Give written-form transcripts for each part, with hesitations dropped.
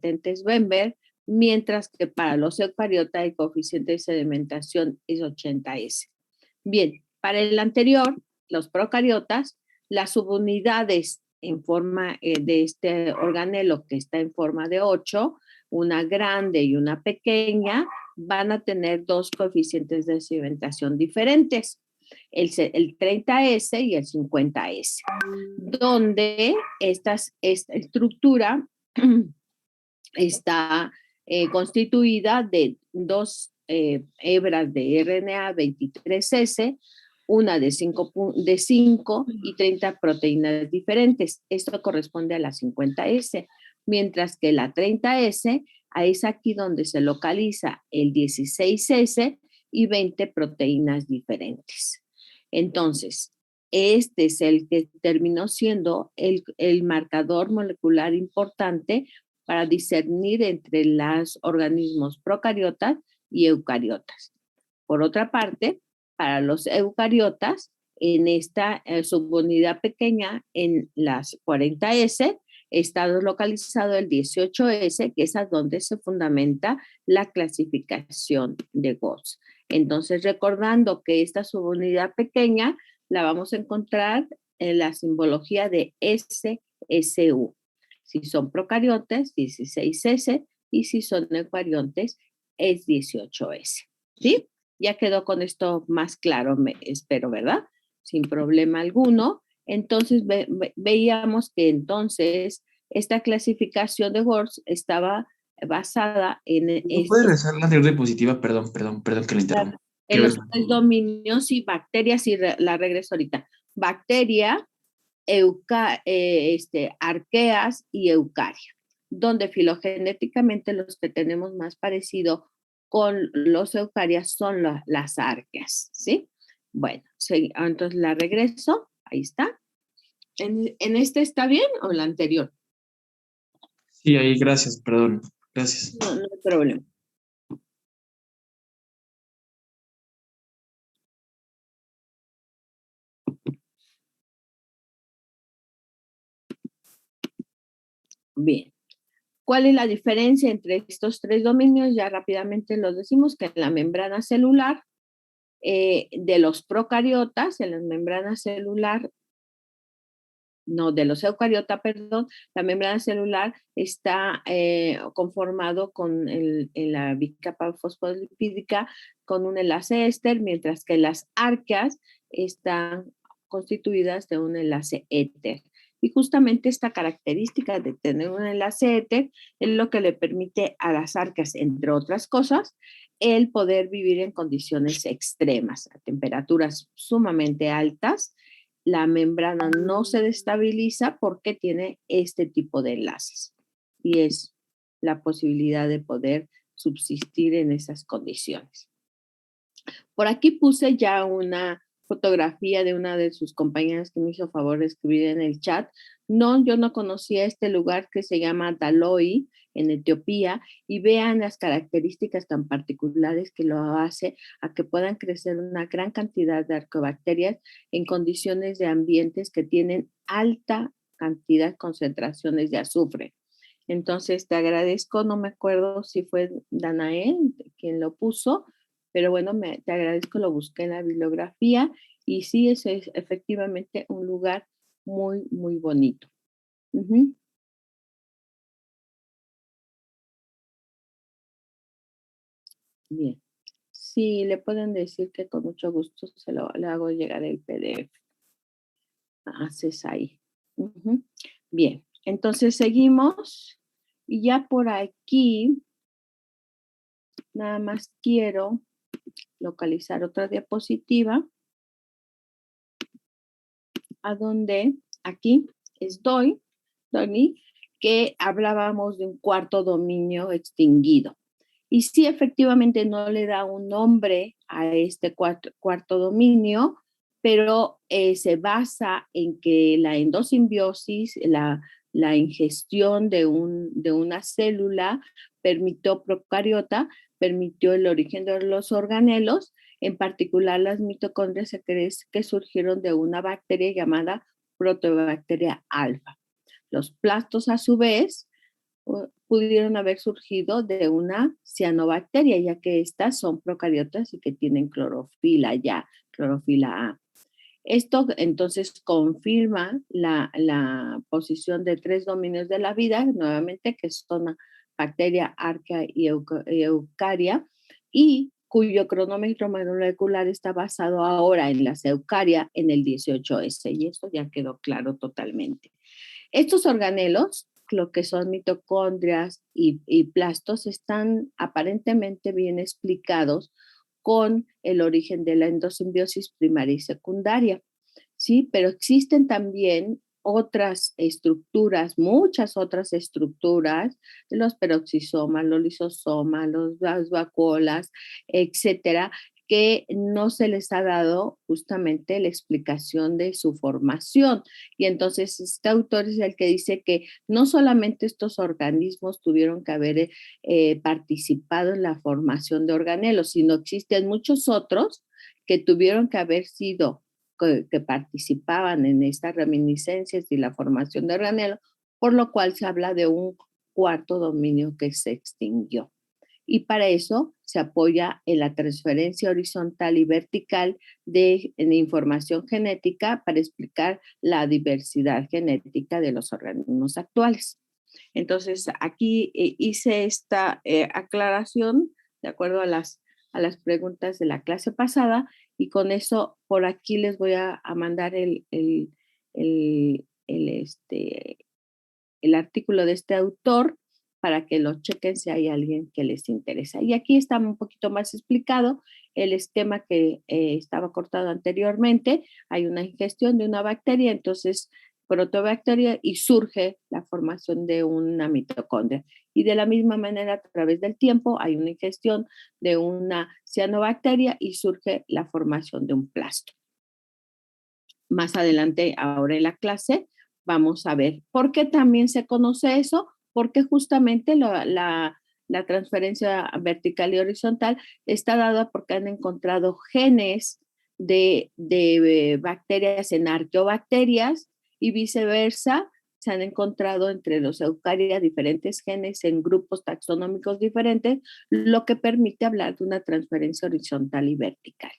patentes Bember, mientras que para los eucariotas el coeficiente de sedimentación es 80S. Bien, para el anterior, los procariotas, las subunidades en forma de este organelo que está en forma de 8, una grande y una pequeña, van a tener dos coeficientes de sedimentación diferentes, el 30S y el 50S, donde esta estructura está constituida de dos hebras de RNA 23S, una de 5 y 30 proteínas diferentes. Esto corresponde a la 50S, mientras que la 30S es aquí donde se localiza el 16S y 20 proteínas diferentes. Entonces, este es el que terminó siendo el marcador molecular importante para discernir entre los organismos procariotas y eucariotas. Por otra parte, para los eucariotas, en esta subunidad pequeña, en las 40S, está localizado el 18S, que es a donde se fundamenta la clasificación de Gauss. Entonces, recordando que esta subunidad pequeña la vamos a encontrar en la simbología de SSU. Si son procariotes, 16S, y si son eucariotes, es 18S. ¿Sí? Ya quedó con esto más claro, espero, ¿verdad? Sin problema alguno. Entonces, veíamos que entonces esta clasificación de Gauss estaba basada en ¿No puede regresar la diapositiva? Perdón que lo interrumpa. En los tres dominios y bacterias, y la regreso ahorita. Bacteria, arqueas y eucaria, donde filogenéticamente los que tenemos más parecido con los eucarias son las arqueas, ¿sí? Bueno, entonces la regreso, ahí está. ¿En este está bien o el anterior? Sí, ahí, gracias, perdón, gracias. No, no hay problema. Bien. ¿Cuál es la diferencia entre estos tres dominios? Ya rápidamente lo decimos, que en la membrana celular de los procariotas, en la membrana celular, no, de los eucariotas, perdón, la membrana celular está conformado con la bicapa fosfolipídica con un enlace éster, mientras que las arqueas están constituidas de un enlace éter. Y justamente esta característica de tener un enlace éter es lo que le permite a las arqueas, entre otras cosas, el poder vivir en condiciones extremas, a temperaturas sumamente altas. La membrana no se destabiliza porque tiene este tipo de enlaces y es la posibilidad de poder subsistir en esas condiciones. Por aquí puse ya una fotografía de una de sus compañeras que me hizo favor de escribir en el chat. No, yo no conocía este lugar que se llama Daloi en Etiopía, y vean las características tan particulares que lo hace a que puedan crecer una gran cantidad de arqueobacterias en condiciones de ambientes que tienen alta cantidad, concentraciones de azufre. Entonces te agradezco, no me acuerdo si fue Danae quien lo puso, pero bueno, te agradezco, lo busqué en la bibliografía y sí, es efectivamente un lugar muy, muy bonito. Uh-huh. Bien. Sí, le pueden decir que con mucho gusto le hago llegar el PDF. Haces ahí. Uh-huh. Bien, entonces seguimos. Y ya por aquí, nada más quiero localizar otra diapositiva a donde aquí estoy, Donny, que hablábamos de un cuarto dominio extinguido. Y sí, efectivamente no le da un nombre a este cuarto dominio, pero se basa en que la endosimbiosis, la ingestión de una célula procariota, permitió el origen de los organelos, en particular las mitocondrias se cree que surgieron de una bacteria llamada Proteobacteria alfa. Los plastos, a su vez, pudieron haber surgido de una cianobacteria, ya que estas son procariotas y que tienen clorofila ya, clorofila A. Esto entonces confirma la posición de 3 dominios de la vida, nuevamente, que son bacteria, arquea y eucaria, y cuyo cronómetro molecular está basado ahora en las eucaria en el 18S, y esto ya quedó claro totalmente. Estos organelos, lo que son mitocondrias y plastos, están aparentemente bien explicados con el origen de la endosimbiosis primaria y secundaria, ¿sí? Pero existen también otras estructuras, muchas otras estructuras, los peroxisomas, los lisosomas, las vacuolas, etcétera, que no se les ha dado justamente la explicación de su formación. Y entonces este autor es el que dice que no solamente estos organismos tuvieron que haber participado en la formación de organelos, sino existen muchos otros que tuvieron que haber sido, que participaban en estas reminiscencias y la formación de organelos, por lo cual se habla de un cuarto dominio que se extinguió. Y para eso se apoya en la transferencia horizontal y vertical de información genética para explicar la diversidad genética de los organismos actuales. Entonces, aquí hice esta aclaración de acuerdo a las preguntas de la clase pasada, y con eso por aquí les voy a mandar el artículo de este autor para que lo chequen si hay alguien que les interesa. Y aquí está un poquito más explicado el esquema que estaba cortado anteriormente. Hay una ingestión de una bacteria, entonces protobacteria, y surge la formación de una mitocondria. Y de la misma manera, a través del tiempo, hay una ingestión de una cianobacteria y surge la formación de un plasto. Más adelante, ahora en la clase, vamos a ver por qué también se conoce eso, porque justamente la transferencia vertical y horizontal está dada porque han encontrado genes de bacterias en arqueobacterias y viceversa. Se han encontrado entre los eucarias diferentes genes en grupos taxonómicos diferentes, lo que permite hablar de una transferencia horizontal y vertical.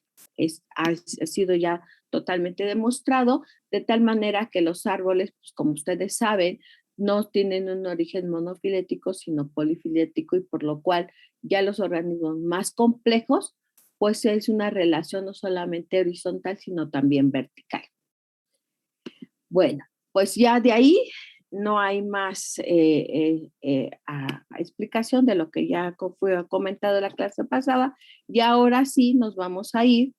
Ha sido ya totalmente demostrado, de tal manera que los árboles, pues como ustedes saben, no tienen un origen monofilético, sino polifilético, y por lo cual ya los organismos más complejos, pues es una relación no solamente horizontal, sino también vertical. Bueno, pues ya de ahí no hay más explicación de lo que ya fue comentado en la clase pasada, y ahora sí nos vamos a ir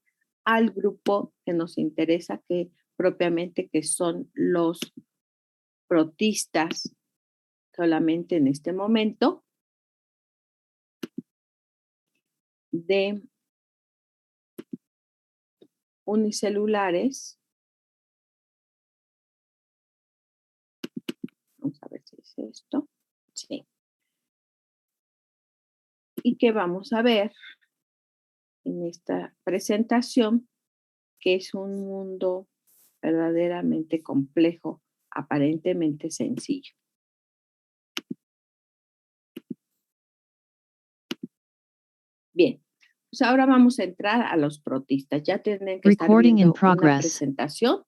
al grupo que nos interesa, que propiamente que son los protistas, solamente en este momento, de unicelulares. Vamos a ver si es esto. Sí. Y que vamos a ver en esta presentación, que es un mundo verdaderamente complejo, aparentemente sencillo. Bien, pues ahora vamos a entrar a los protistas. Ya tienen que estar viendo una presentación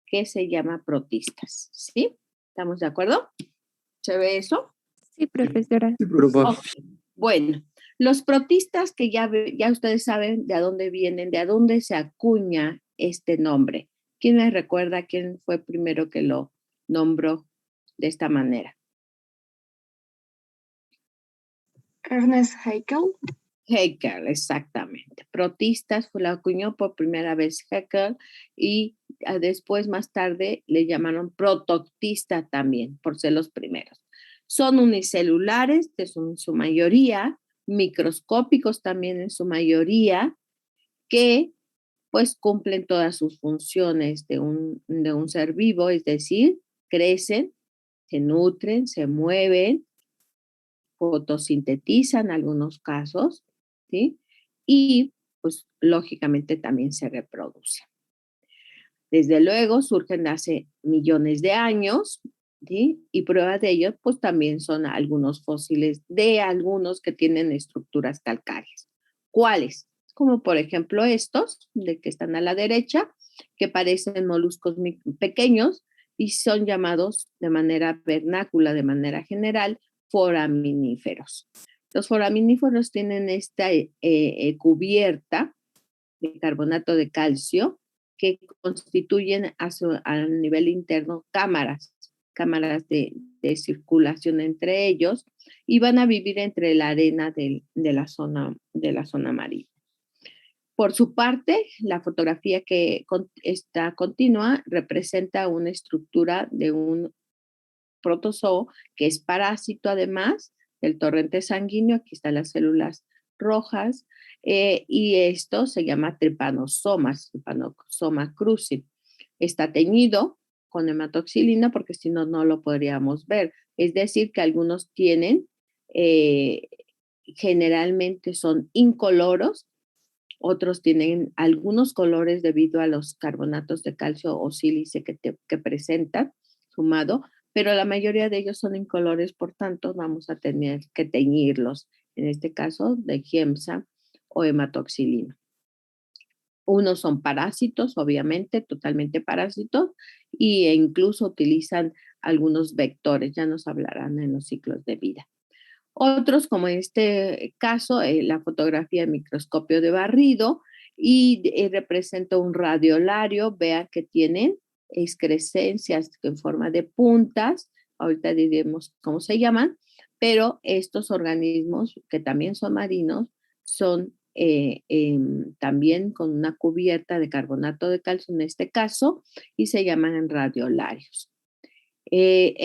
que se llama protistas, ¿sí? ¿Estamos de acuerdo? ¿Se ve eso? Sí, profesora. Sí, profe. Okay. Bueno, los protistas, que ya ustedes saben de dónde vienen, de dónde se acuña este nombre. ¿Quién les recuerda quién fue primero que lo nombró de esta manera? Ernest Haeckel. Haeckel, exactamente. Protistas fue la acuñó por primera vez Haeckel, y después, más tarde, le llamaron protoctista también, por ser los primeros. Son unicelulares, que son en su mayoría, microscópicos también en su mayoría, que pues cumplen todas sus funciones de un ser vivo, es decir, crecen, se nutren, se mueven, fotosintetizan en algunos casos, ¿sí? Y pues lógicamente también se reproducen. Desde luego surgen hace millones de años, ¿sí? Y prueba de ello, pues también son algunos fósiles de algunos que tienen estructuras calcáreas. ¿Cuáles? Como por ejemplo estos, de que están a la derecha, que parecen moluscos pequeños y son llamados de manera vernácula, de manera general, foraminíferos. Los foraminíferos tienen esta cubierta de carbonato de calcio que constituyen a nivel interno cámaras de circulación entre ellos y van a vivir entre la arena de la zona marina. Por su parte, la fotografía que está continua representa una estructura de un protozoo que es parásito además del torrente sanguíneo. Aquí están las células rojas y esto se llama Trypanosoma cruzi. Está teñido con hematoxilina porque si no, no lo podríamos ver. Es decir, que algunos tienen, generalmente son incoloros, otros tienen algunos colores debido a los carbonatos de calcio o sílice que presentan sumado, pero la mayoría de ellos son incolores, por tanto vamos a tener que teñirlos, en este caso de giemsa o hematoxilina. Unos son parásitos, obviamente, totalmente parásitos, e incluso utilizan algunos vectores, ya nos hablarán en los ciclos de vida. Otros, como en este caso, la fotografía de microscopio de barrido y representa un radiolario, vean que tienen excrescencias en forma de puntas, ahorita diremos cómo se llaman, pero estos organismos que también son marinos son también con una cubierta de carbonato de calcio en este caso y se llaman radiolarios. Que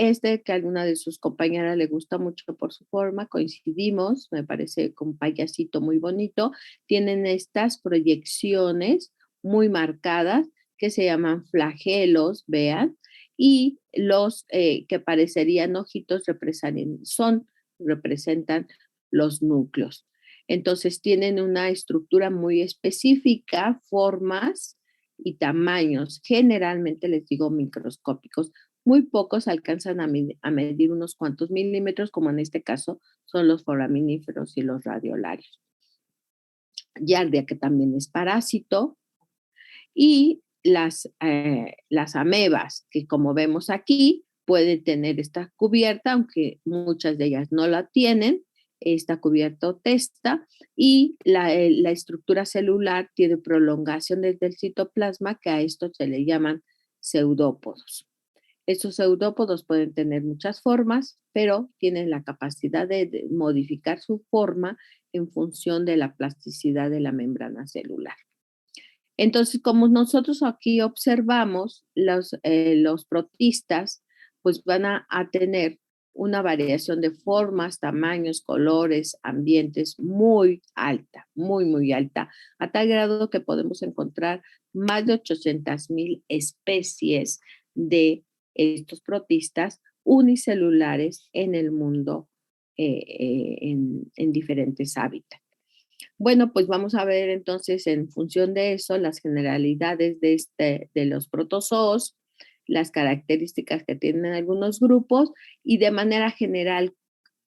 a alguna de sus compañeras le gusta mucho por su forma, coincidimos, me parece con un payasito muy bonito, tienen estas proyecciones muy marcadas que se llaman flagelos, vean, y los que parecerían ojitos representan los núcleos. Entonces tienen una estructura muy específica, formas y tamaños, generalmente les digo microscópicos. Muy pocos alcanzan a medir unos cuantos milímetros, como en este caso son los foraminíferos y los radiolarios. Giardia, que también es parásito, y las amebas, que como vemos aquí, pueden tener esta cubierta, aunque muchas de ellas no la tienen, esta cubierta o testa, y la estructura celular tiene prolongación desde el citoplasma, que a esto se le llaman pseudópodos. Estos pseudópodos pueden tener muchas formas, pero tienen la capacidad de modificar su forma en función de la plasticidad de la membrana celular. Entonces, como nosotros aquí observamos, los protistas pues van a tener una variación de formas, tamaños, colores, ambientes muy alta, muy, muy alta, a tal grado que podemos encontrar más de 800,000 especies de estos protistas unicelulares en el mundo, en diferentes hábitats. Bueno, pues vamos a ver entonces en función de eso las generalidades de los protozoos, las características que tienen algunos grupos y de manera general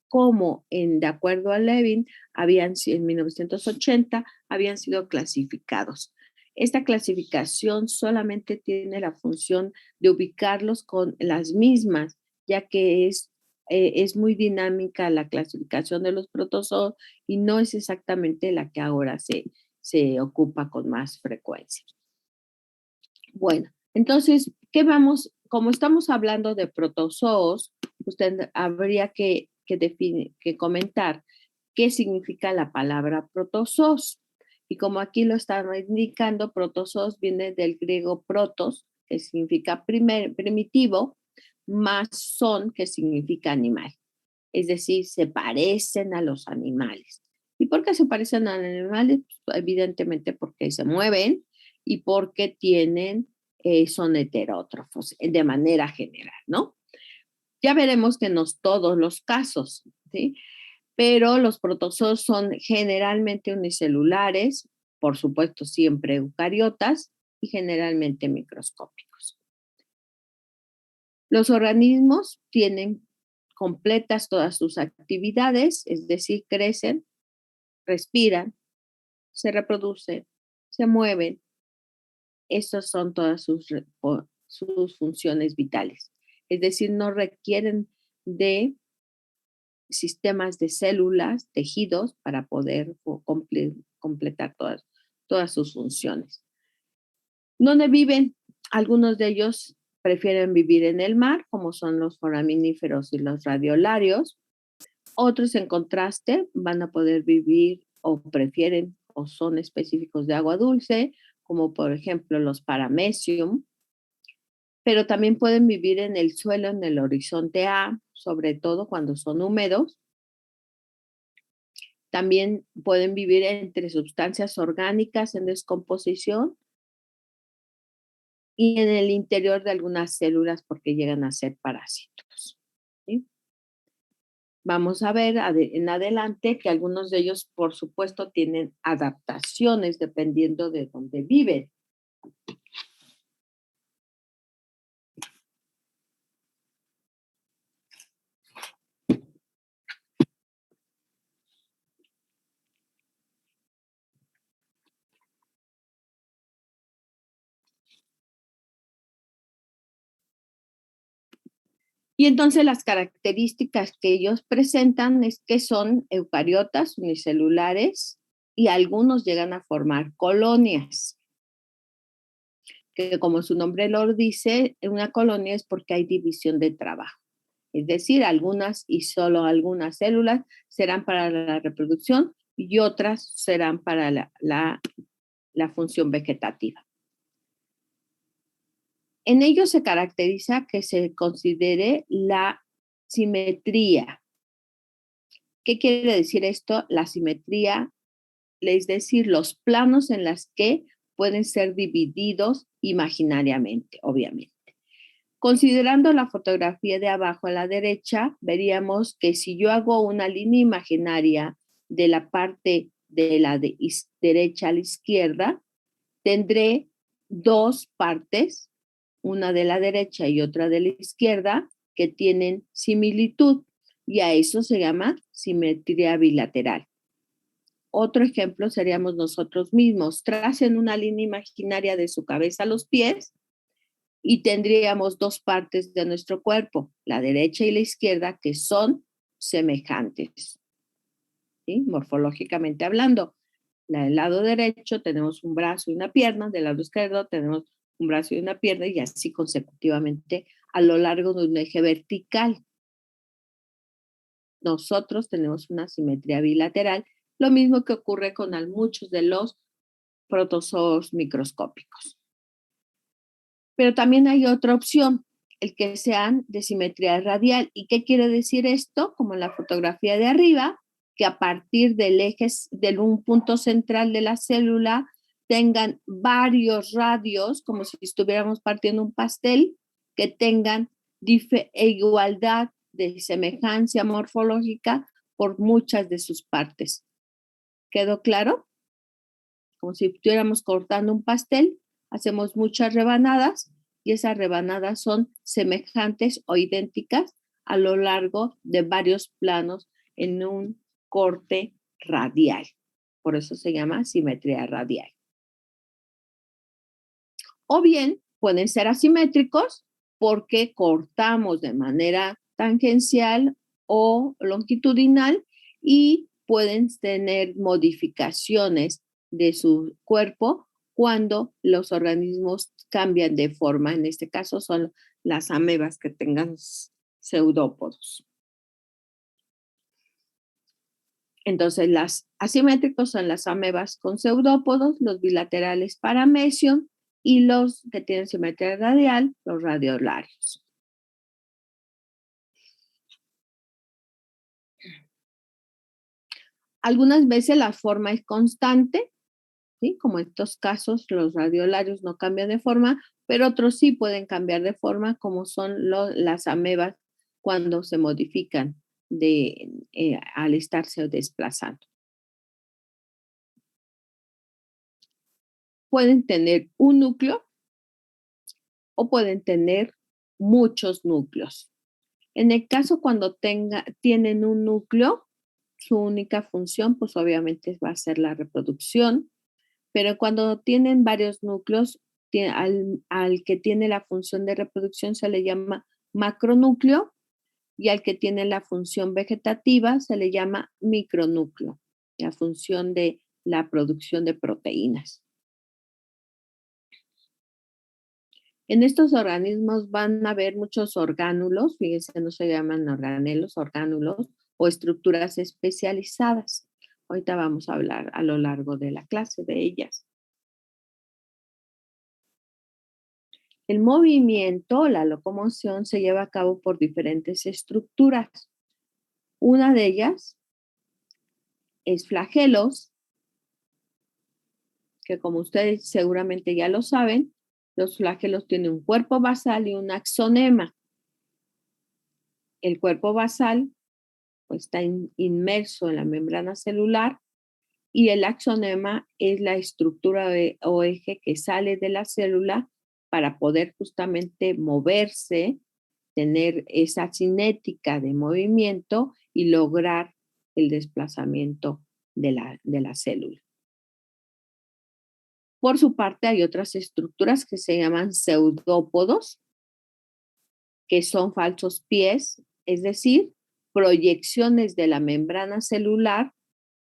cómo, de acuerdo a Levin, en 1980 habían sido clasificados. Esta clasificación solamente tiene la función de ubicarlos con las mismas, ya que es muy dinámica la clasificación de los protozoos y no es exactamente la que ahora se ocupa con más frecuencia. Bueno, entonces, como estamos hablando de protozoos, usted habría que comentar qué significa la palabra protozoos. Y como aquí lo están indicando, protozoos viene del griego protos, que significa primitivo, más son, que significa animal. Es decir, se parecen a los animales. ¿Y por qué se parecen a los animales? Pues, evidentemente porque se mueven y porque son heterótrofos de manera general, ¿no? Ya veremos que no todos los casos, ¿sí? Pero los protozoos son generalmente unicelulares, por supuesto siempre eucariotas y generalmente microscópicos. Los organismos tienen completas todas sus actividades, es decir, crecen, respiran, se reproducen, se mueven. Estas son todas sus funciones vitales. Es decir, no requieren de sistemas de células, tejidos, para poder completar todas sus funciones. ¿Dónde viven? Algunos de ellos prefieren vivir en el mar, como son los foraminíferos y los radiolarios. Otros, en contraste, van a poder vivir o prefieren o son específicos de agua dulce, como por ejemplo los paramecium, pero también pueden vivir en el suelo, en el horizonte A, sobre todo cuando son húmedos. También pueden vivir entre sustancias orgánicas en descomposición y en el interior de algunas células porque llegan a ser parásitos. ¿Sí? Vamos a ver en adelante que algunos de ellos, por supuesto, tienen adaptaciones dependiendo de dónde viven. Y entonces las características que ellos presentan es que son eucariotas unicelulares y algunos llegan a formar colonias, que como su nombre lo dice, una colonia es porque hay división de trabajo. Es decir, algunas y solo algunas células serán para la reproducción y otras serán para la función vegetativa. En ello se caracteriza que se considere la simetría. ¿Qué quiere decir esto? La simetría, es decir, los planos en los que pueden ser divididos imaginariamente, obviamente. Considerando la fotografía de abajo a la derecha, veríamos que si yo hago una línea imaginaria de la parte de la derecha a la izquierda, tendré dos partes, una de la derecha y otra de la izquierda, que tienen similitud, y a eso se llama simetría bilateral. Otro ejemplo seríamos nosotros mismos. Tracen una línea imaginaria de su cabeza a los pies y tendríamos dos partes de nuestro cuerpo, la derecha y la izquierda, que son semejantes, ¿sí? Morfológicamente hablando. Del lado derecho tenemos un brazo y una pierna, del lado izquierdo tenemos un brazo y una pierna, y así consecutivamente a lo largo de un eje vertical. Nosotros tenemos una simetría bilateral, lo mismo que ocurre con muchos de los protozoos microscópicos. Pero también hay otra opción, el que sean de simetría radial. ¿Y qué quiere decir esto? Como en la fotografía de arriba, que a partir del eje, de un punto central de la célula, tengan varios radios, como si estuviéramos partiendo un pastel, que tengan igualdad de semejanza morfológica por muchas de sus partes. ¿Quedó claro? Como si estuviéramos cortando un pastel, hacemos muchas rebanadas y esas rebanadas son semejantes o idénticas a lo largo de varios planos en un corte radial. Por eso se llama simetría radial. O bien pueden ser asimétricos porque cortamos de manera tangencial o longitudinal y pueden tener modificaciones de su cuerpo cuando los organismos cambian de forma. En este caso son las amebas que tengan pseudópodos. Entonces, las asimétricos son las amebas con pseudópodos, los bilaterales paramecium y los que tienen simetría radial, los radiolarios. Algunas veces la forma es constante, ¿sí? Como en estos casos los radiolarios no cambian de forma, pero otros sí pueden cambiar de forma, como son las amebas cuando se modifican al estarse desplazando. Pueden tener un núcleo o pueden tener muchos núcleos. En el caso cuando tienen un núcleo, su única función, pues obviamente va a ser la reproducción, pero cuando tienen varios núcleos, al que tiene la función de reproducción se le llama macronúcleo y al que tiene la función vegetativa se le llama micronúcleo, la función de la producción de proteínas. En estos organismos van a haber muchos orgánulos, fíjense, no se llaman organelos, orgánulos o estructuras especializadas. Ahorita vamos a hablar a lo largo de la clase de ellas. El movimiento, la locomoción, se lleva a cabo por diferentes estructuras. Una de ellas es flagelos, que como ustedes seguramente ya lo saben, los flagelos tienen un cuerpo basal y un axonema. El cuerpo basal pues, está inmerso en la membrana celular y el axonema es la estructura o eje que sale de la célula para poder justamente moverse, tener esa cinética de movimiento y lograr el desplazamiento de la célula. Por su parte, hay otras estructuras que se llaman pseudópodos, que son falsos pies, es decir, proyecciones de la membrana celular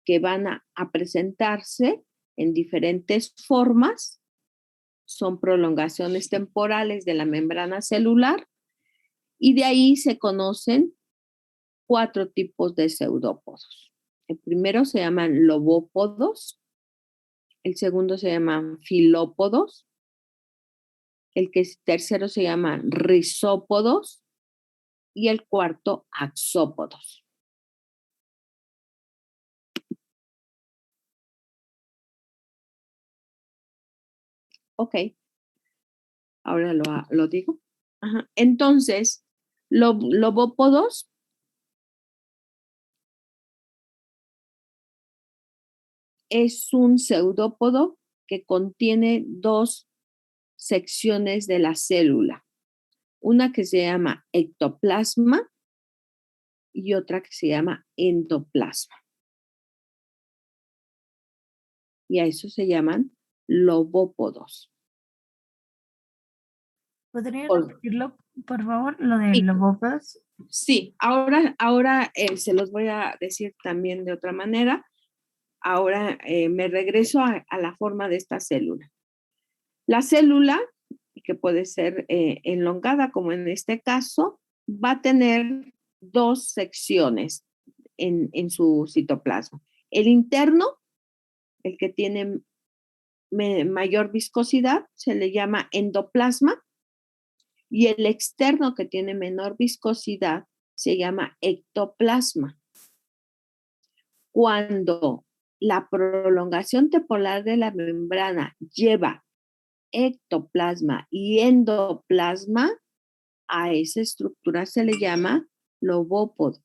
que van a presentarse en diferentes formas. Son prolongaciones temporales de la membrana celular y de ahí se conocen 4 tipos de pseudópodos. El primero se llaman lobópodos, el segundo se llaman filópodos, el tercero se llaman rizópodos y el cuarto axópodos. Ok, ahora lo digo. Ajá. Entonces, lobópodos es un pseudópodo que contiene 2 secciones de la célula. Una que se llama ectoplasma y otra que se llama endoplasma. Y a eso se llaman lobópodos. ¿Podría repetirlo, por favor, lo de Sí. lobópodos? Sí, ahora se los voy a decir también de otra manera. Ahora me regreso a la forma de esta célula. La célula, que puede ser elongada como en este caso, va a tener 2 secciones en su citoplasma. El interno, el que tiene mayor viscosidad, se le llama endoplasma, y el externo, que tiene menor viscosidad, se llama ectoplasma. Cuando la prolongación temporal de la membrana lleva ectoplasma y endoplasma, a esa estructura se le llama lobópodo.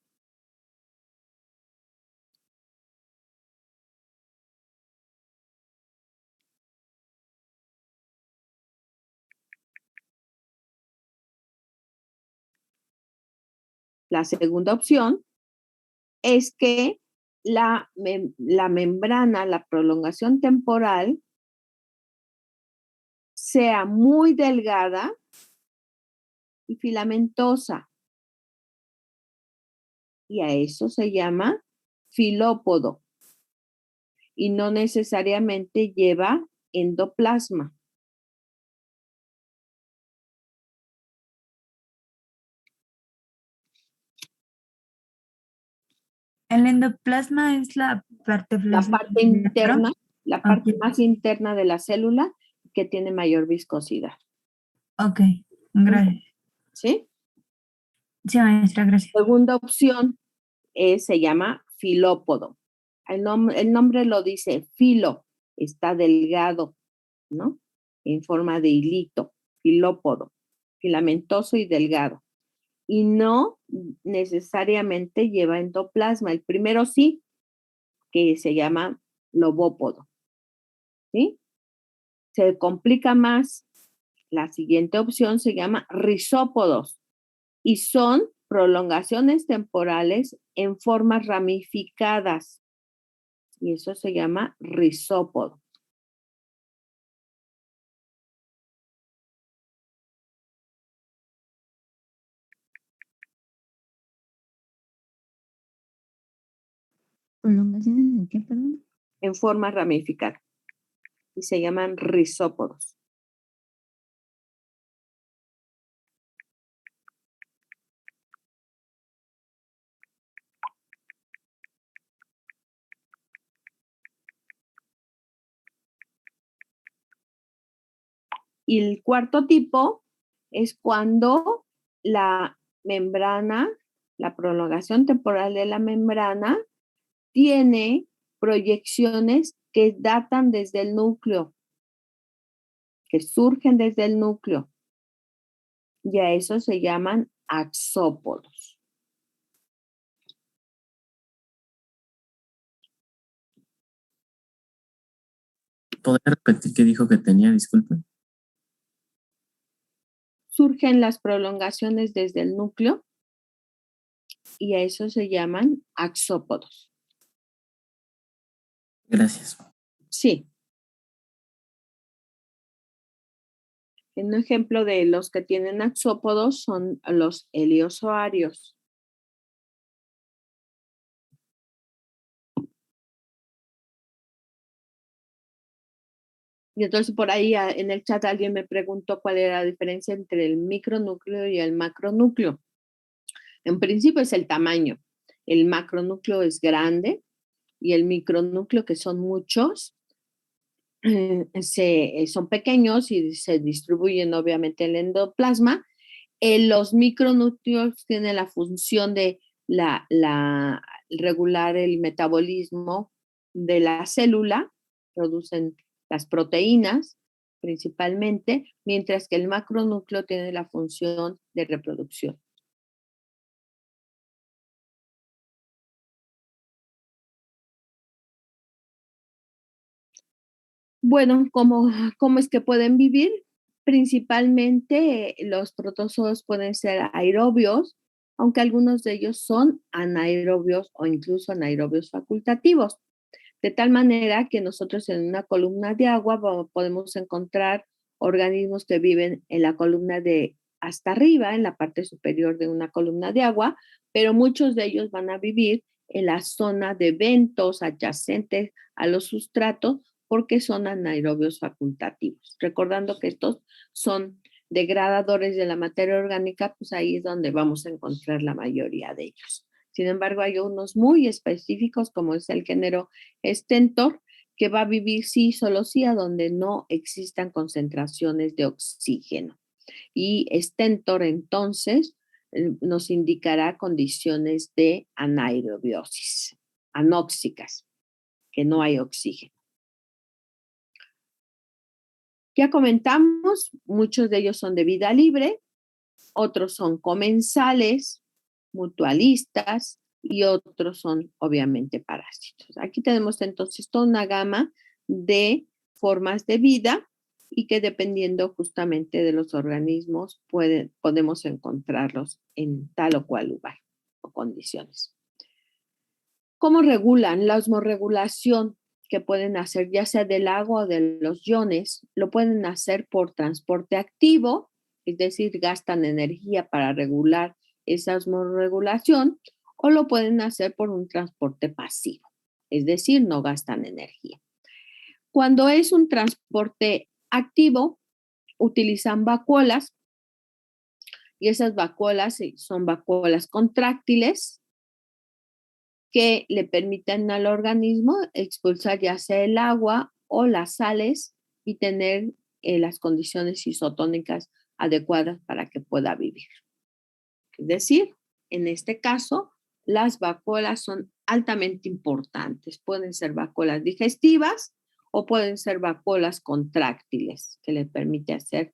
La segunda opción es que la membrana, la prolongación temporal, sea muy delgada y filamentosa. Y a eso se llama filópodo. Y no necesariamente lleva endoplasma. El endoplasma es la parte La parte interna, la parte Ok. más interna de la célula que tiene mayor viscosidad. Ok, gracias. ¿Sí? Sí, maestra, gracias. Segunda opción se llama filópodo. El nombre lo dice, filo, está delgado, ¿no? En forma de hilito, filópodo, filamentoso y delgado. Y no necesariamente lleva endoplasma. El primero sí, que se llama lobópodo. ¿Sí? Se complica más La siguiente opción se llama rizópodos y son prolongaciones temporales en formas ramificadas. Y eso se llama rizópodo. ¿Prolongaciones en qué, perdón? En forma ramificada. Y se llaman rizópodos. Y el cuarto tipo es cuando la membrana, la prolongación temporal de la membrana, tiene proyecciones que datan desde el núcleo, que surgen desde el núcleo. Y a eso se llaman axópodos. ¿Podría repetir qué dijo que tenía? Disculpe. Surgen las prolongaciones desde el núcleo y a eso se llaman axópodos. Gracias. Sí. Un ejemplo de los que tienen axópodos son los heliozoarios. Y entonces por ahí en el chat alguien me preguntó cuál era la diferencia entre el micronúcleo y el macronúcleo. En principio es el tamaño. El macronúcleo es grande y el micronúcleo, que son muchos, son pequeños y se distribuyen obviamente en el endoplasma. Los micronúcleos tienen la función de regular el metabolismo de la célula, producen las proteínas principalmente, mientras que el macronúcleo tiene la función de reproducción. Bueno, ¿cómo es que pueden vivir? Principalmente los protozoos pueden ser aerobios, aunque algunos de ellos son anaerobios o incluso anaerobios facultativos. De tal manera que nosotros en una columna de agua podemos encontrar organismos que viven en la columna de hasta arriba, en la parte superior de una columna de agua, pero muchos de ellos van a vivir en la zona de bentos adyacentes a los sustratos porque son anaerobios facultativos. Recordando que estos son degradadores de la materia orgánica, pues ahí es donde vamos a encontrar la mayoría de ellos. Sin embargo, hay unos muy específicos, como es el género Stentor, que va a vivir sí, solo sí, a donde no existan concentraciones de oxígeno. Y Stentor, entonces, nos indicará condiciones de anaerobiosis, anóxicas, que no hay oxígeno. Ya comentamos, muchos de ellos son de vida libre, otros son comensales, mutualistas y otros son obviamente parásitos. Aquí tenemos entonces toda una gama de formas de vida y que dependiendo justamente de los organismos podemos encontrarlos en tal o cual lugar o condiciones. ¿Cómo regulan? La osmorregulación que pueden hacer ya sea del agua o de los iones, lo pueden hacer por transporte activo, es decir, gastan energía para regular esa osmorregulación, o lo pueden hacer por un transporte pasivo, es decir, no gastan energía. Cuando es un transporte activo, utilizan vacuolas y esas vacuolas son vacuolas contráctiles que le permiten al organismo expulsar ya sea el agua o las sales y tener las condiciones isotónicas adecuadas para que pueda vivir. Es decir, en este caso, las vacuolas son altamente importantes. Pueden ser vacuolas digestivas o pueden ser vacuolas contráctiles que le permite hacer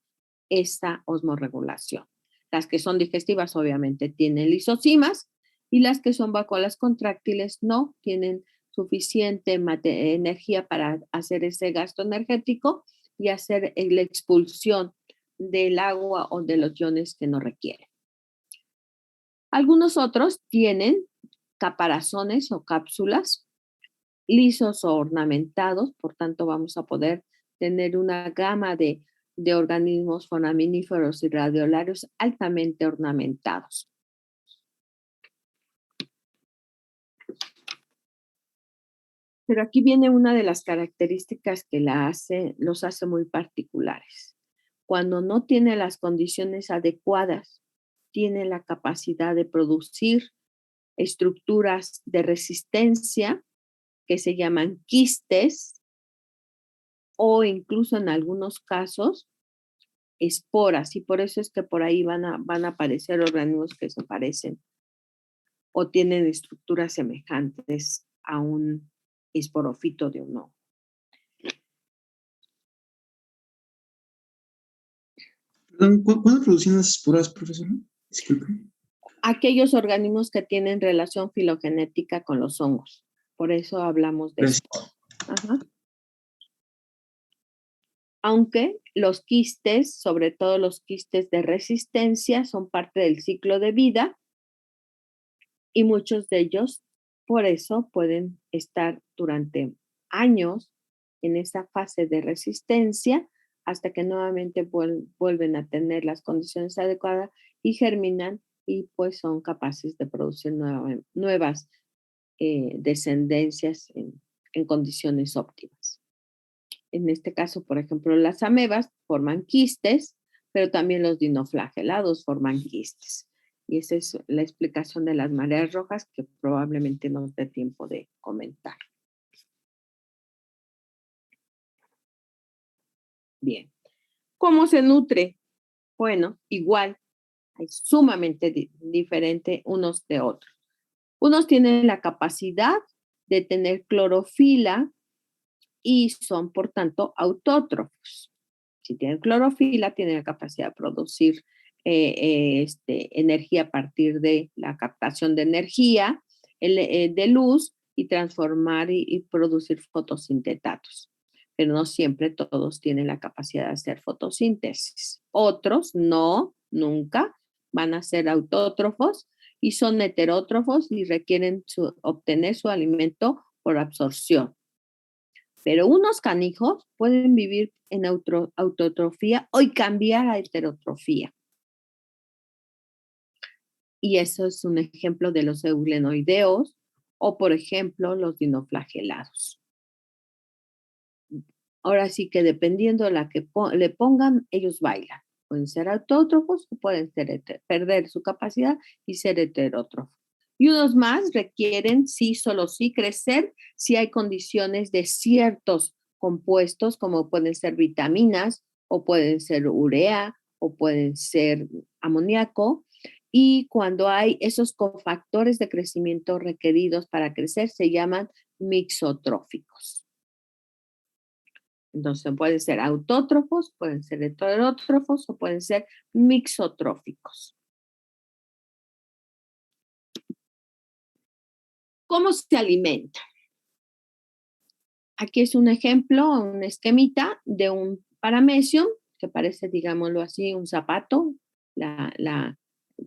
esta osmorregulación. Las que son digestivas obviamente tienen lisocimas y las que son vacuolas contráctiles no tienen suficiente energía para hacer ese gasto energético y hacer la expulsión del agua o de los iones que no requieren. Algunos otros tienen caparazones o cápsulas lisos o ornamentados, por tanto vamos a poder tener una gama de organismos foraminíferos y radiolarios altamente ornamentados. Pero aquí viene una de las características que los hace muy particulares. Cuando no tiene las condiciones adecuadas, tiene la capacidad de producir estructuras de resistencia que se llaman quistes o incluso en algunos casos esporas, y por eso es que por ahí van a aparecer organismos que se parecen o tienen estructuras semejantes a un esporofito de un hongo. Perdón, ¿cuándo producían las esporas, profesora? Disculpe. Aquellos organismos que tienen relación filogenética con los hongos. Por eso hablamos de esporas. Ajá. Aunque los quistes, sobre todo los quistes de resistencia, son parte del ciclo de vida y muchos de ellos por eso pueden estar durante años en esa fase de resistencia hasta que nuevamente vuelven a tener las condiciones adecuadas y germinan y pues son capaces de producir nuevas descendencias en condiciones óptimas. En este caso, por ejemplo, las amebas forman quistes, pero también los dinoflagelados forman quistes. Y esa es la explicación de las mareas rojas que probablemente no nos dé tiempo de comentar. Bien. ¿Cómo se nutre? Bueno, igual, es sumamente diferente unos de otros. Unos tienen la capacidad de tener clorofila y son, por tanto, autótrofos. Si tienen clorofila, tienen la capacidad de producir energía a partir de la captación de energía, de luz y transformar y producir fotosintetatos. Pero no siempre todos tienen la capacidad de hacer fotosíntesis. Otros no, nunca, van a ser autótrofos y son heterótrofos y requieren obtener su alimento por absorción. Pero unos canijos pueden vivir en autotrofía o cambiar a heterotrofía. Y eso es un ejemplo de los eulenoideos o, por ejemplo, los dinoflagelados. Ahora sí que dependiendo de la que le pongan, ellos bailan. Pueden ser autótrofos o pueden perder su capacidad y ser heterótrofos. Y unos más requieren sí, solo sí crecer si hay condiciones de ciertos compuestos, como pueden ser vitaminas, o pueden ser urea, o pueden ser amoníaco. Y cuando hay esos cofactores de crecimiento requeridos para crecer, se llaman mixotróficos. Entonces pueden ser autótrofos, pueden ser heterótrofos o pueden ser mixotróficos. ¿Cómo se alimenta? Aquí es un ejemplo, un esquemita de un paramecium que parece, digámoslo así, un zapato.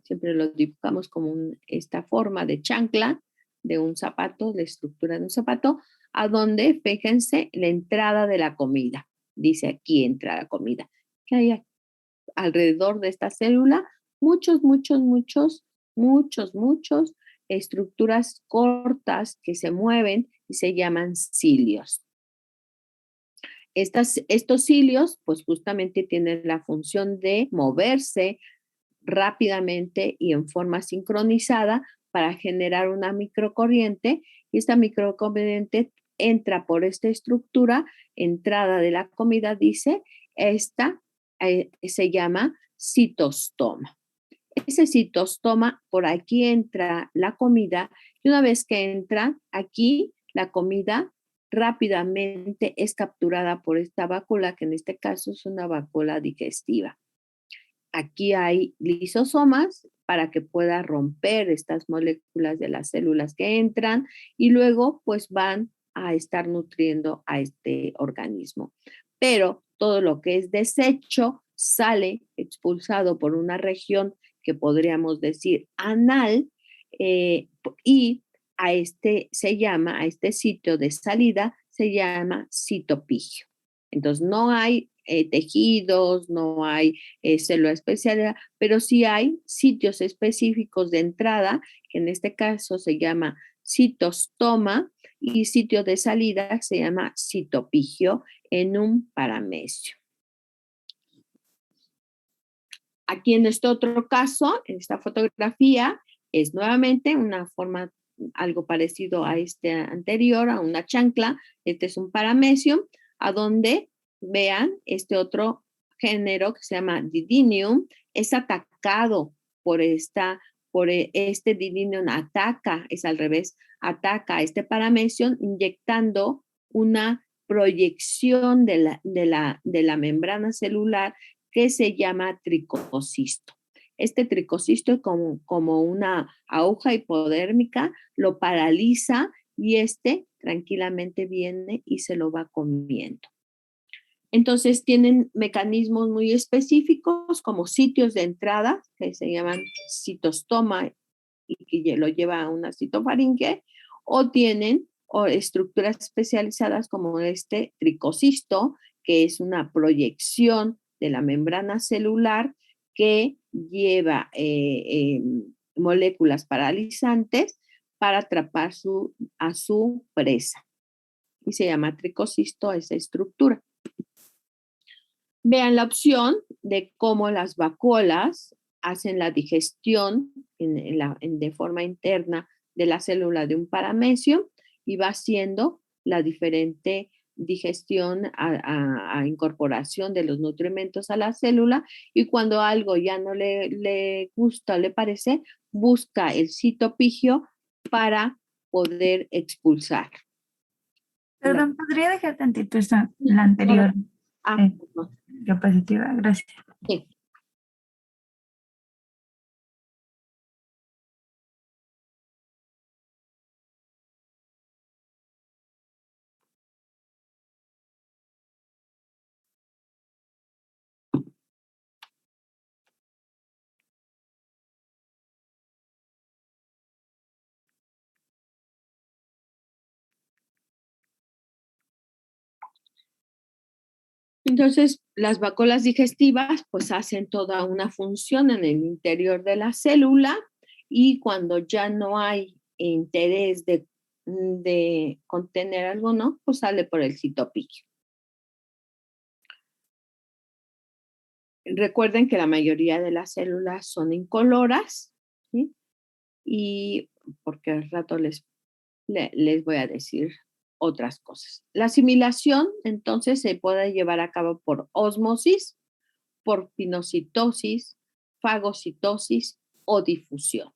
Siempre lo dibujamos como esta forma de chancla de un zapato, la estructura de un zapato, a donde, fíjense, la entrada de la comida. Dice aquí entra la comida. Que hay alrededor de esta célula muchos estructuras cortas que se mueven y se llaman cilios. Estos cilios, pues justamente tienen la función de moverse rápidamente y en forma sincronizada para generar una microcorriente, y esta microcorriente entra por esta estructura, entrada de la comida, dice, esta se llama citostoma. Ese citostoma, por aquí entra la comida, y una vez que entra aquí, la comida rápidamente es capturada por esta vacuola, que en este caso es una vacuola digestiva. Aquí hay lisosomas para que pueda romper estas moléculas de las células que entran y luego pues van a estar nutriendo a este organismo. Pero todo lo que es desecho sale expulsado por una región que podríamos decir anal, y a este sitio de salida se llama citopigio. Entonces no hay tejidos, no hay célula especial, pero sí hay sitios específicos de entrada, que en este caso se llama citostoma, y sitio de salida se llama citopigio en un paramecio. Aquí en este otro caso, en esta fotografía, es nuevamente una forma algo parecido a este anterior, a una chancla. Este es un paramecio, a donde, vean, este otro género que se llama Didinium es atacado por este Didinium, es al revés, ataca a este paramecio inyectando una proyección de la membrana celular que se llama tricocisto. Este tricocisto, como una aguja hipodérmica, lo paraliza y tranquilamente viene y se lo va comiendo. Entonces tienen mecanismos muy específicos como sitios de entrada que se llaman citostoma y que lo lleva a una citofaringe, o tienen estructuras especializadas como este tricocisto, que es una proyección de la membrana celular que lleva moléculas paralizantes para atrapar a su presa. Y se llama tricocisto esa estructura. Vean la opción de cómo las vacuolas hacen la digestión de forma interna de la célula de un paramecio y va haciendo la diferente digestión a incorporación de los nutrimentos a la célula, y cuando algo ya no le gusta o le parece, busca el citopigio para poder expulsar. Perdón, ¿podría dejar tantito la anterior No. diapositiva? Gracias. Sí. Entonces, las vacuolas digestivas pues hacen toda una función en el interior de la célula, y cuando ya no hay interés de contener alguno, pues sale por el citopigio. Recuerden que la mayoría de las células son incoloras, ¿sí? Y porque al rato les voy a decir otras cosas. La asimilación, entonces, se puede llevar a cabo por ósmosis, por pinocitosis, fagocitosis o difusión.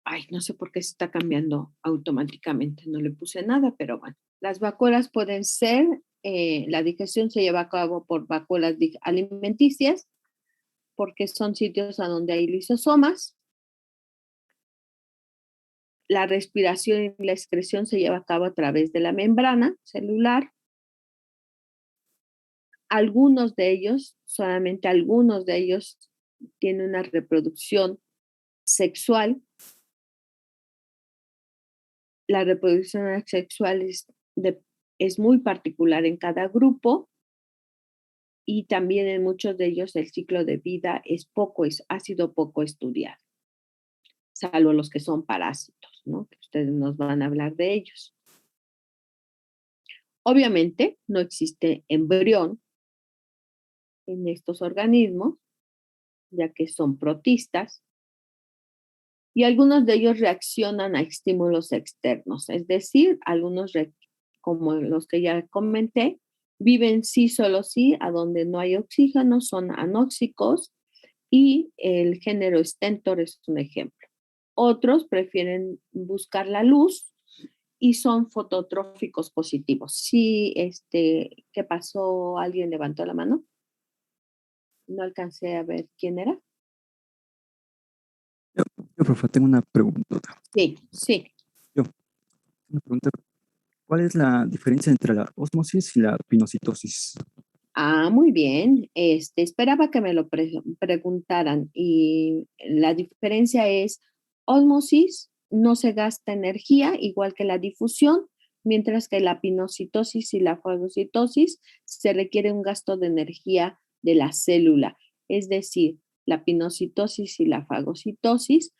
Ay, no sé por qué se está cambiando automáticamente, no le puse nada, pero bueno. Las vacuolas pueden ser, la digestión se lleva a cabo por vacuolas alimenticias, porque son sitios a donde hay lisosomas. La respiración y la excreción se lleva a cabo a través de la membrana celular. Algunos de ellos, solamente algunos de ellos, tienen una reproducción sexual. La reproducción sexual es muy particular en cada grupo, y también en muchos de ellos el ciclo de vida ha sido poco estudiado, salvo los que son parásitos, ¿no? Que ustedes nos van a hablar de ellos. Obviamente no existe embrión en estos organismos, ya que son protistas, y algunos de ellos reaccionan a estímulos externos, es decir, algunos, como los que ya comenté, viven sí, solo sí, a donde no hay oxígeno, son anóxicos, y el género Stentor es un ejemplo. Otros prefieren buscar la luz y son fototróficos positivos. Sí, ¿qué pasó? ¿Alguien levantó la mano? No alcancé a ver quién era. Yo, profe, tengo una pregunta. Sí. Una pregunta. ¿Cuál es la diferencia entre la ósmosis y la pinocitosis? Ah, muy bien. Esperaba que me lo preguntaran y la diferencia es ósmosis, no se gasta energía, igual que la difusión, mientras que la pinocitosis y la fagocitosis se requiere un gasto de energía de la célula. Es decir, la pinocitosis y la fagocitosis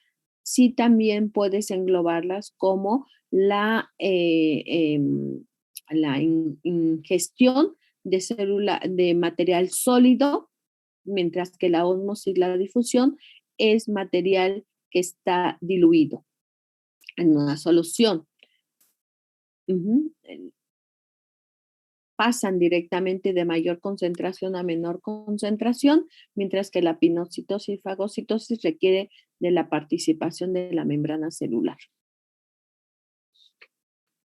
sí también puedes englobarlas como la ingestión de célula, de material sólido, mientras que la ósmosis, la difusión, es material que está diluido en una solución. Pasan directamente de mayor concentración a menor concentración, mientras que la pinocitosis y fagocitosis requiere de la participación de la membrana celular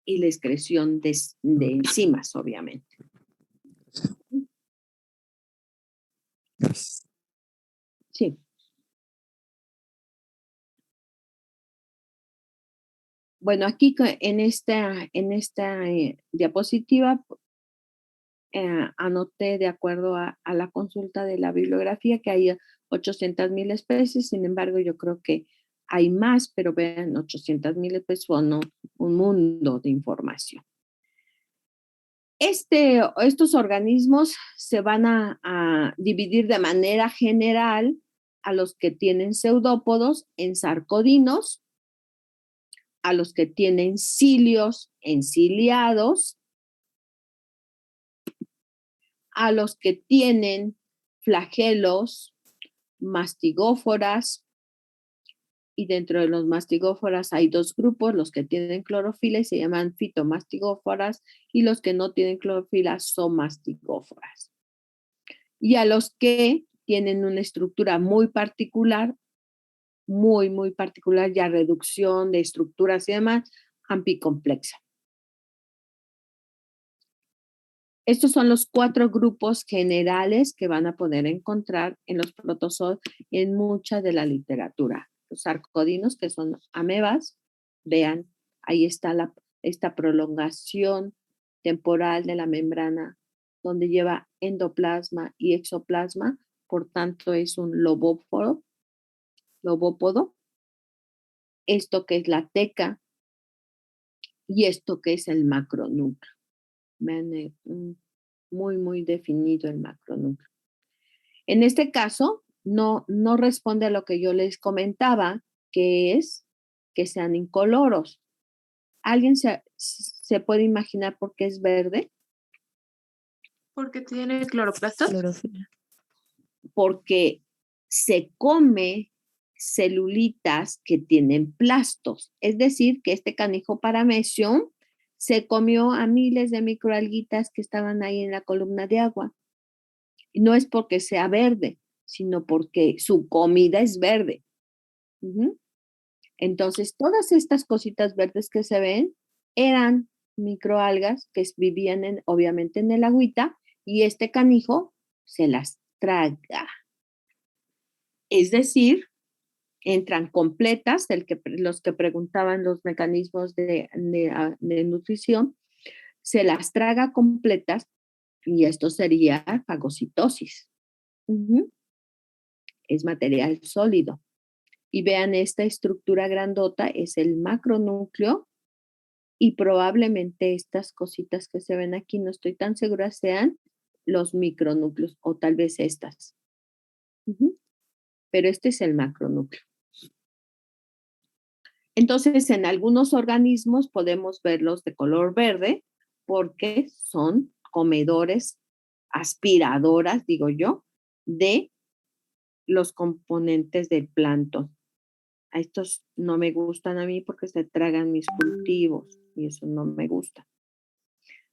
y la excreción de enzimas, obviamente. Gracias. Sí. Bueno, aquí en esta diapositiva anoté de acuerdo a la consulta de la bibliografía que hay 800,000 especies, sin embargo yo creo que hay más, pero vean, 800,000 especies son un mundo de información. Estos organismos se van a dividir de manera general a los que tienen pseudópodos en sarcodinos, a los que tienen cilios en ciliados, a los que tienen flagelos, mastigóforas, y dentro de los mastigóforas hay dos grupos, los que tienen clorofila y se llaman fitomastigóforas, y los que no tienen clorofila son mastigóforas. Y a los que tienen una estructura muy particular, muy particular, ya reducción de estructuras y demás, ampicomplexa. Estos son los 4 grupos generales que van a poder encontrar en los protozoos en mucha de la literatura. Los sarcodinos, que son amebas, vean, ahí está esta prolongación temporal de la membrana, donde lleva endoplasma y exoplasma, por tanto es un lobópodo. Esto que es la teca y esto que es el macronúcleo. Vean, muy definido el macronúcleo. En este caso, no responde a lo que yo les comentaba, que es que sean incoloros. ¿Alguien se puede imaginar por qué es verde? Porque tiene cloroplastos. Clorofila. Porque se come celulitas que tienen plastos. Es decir, que este canijo paramecium se comió a miles de microalguitas que estaban ahí en la columna de agua. Y no es porque sea verde, sino porque su comida es verde. Entonces, todas estas cositas verdes que se ven eran microalgas que vivían obviamente en el agüita, y este canijo se las traga. Es decir, entran completas, los que preguntaban los mecanismos de nutrición, se las traga completas, y esto sería fagocitosis. Es material sólido. Y vean, esta estructura grandota es el macronúcleo, y probablemente estas cositas que se ven aquí, no estoy tan segura, sean los micronúcleos, o tal vez estas. Pero este es el macronúcleo. Entonces, en algunos organismos podemos verlos de color verde porque son comedores, aspiradoras, digo yo, de los componentes del plancton. A estos no me gustan a mí porque se tragan mis cultivos y eso no me gusta.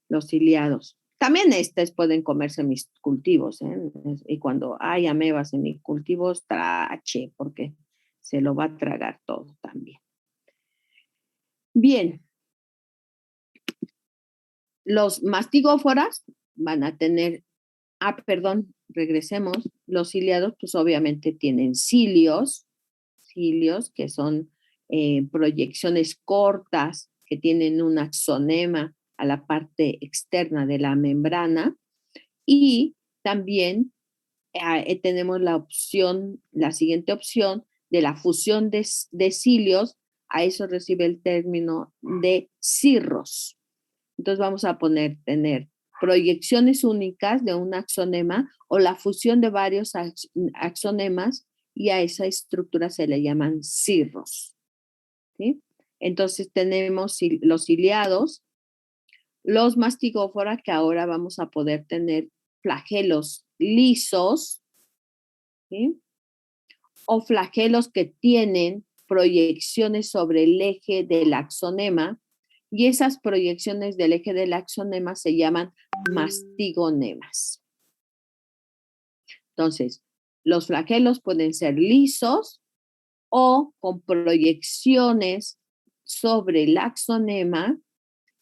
Los ciliados. También pueden comerse mis cultivos, ¿eh? Y cuando hay amebas en mis cultivos, trache, porque se lo va a tragar todo también. Bien. Los mastigóforas van a tener, regresemos. Los ciliados, pues obviamente tienen cilios que son proyecciones cortas que tienen un axonema a la parte externa de la membrana y también tenemos la siguiente opción de la fusión de cilios, a eso recibe el término de cirros. Entonces vamos a tener proyecciones únicas de un axonema o la fusión de varios axonemas y a esa estructura se le llaman cirros. ¿Sí? Entonces tenemos los ciliados, los mastigófora, que ahora vamos a poder tener flagelos lisos, ¿sí? O flagelos que tienen proyecciones sobre el eje del axonema, y esas proyecciones del eje del axonema se llaman mastigonemas. Entonces, los flagelos pueden ser lisos o con proyecciones sobre el axonema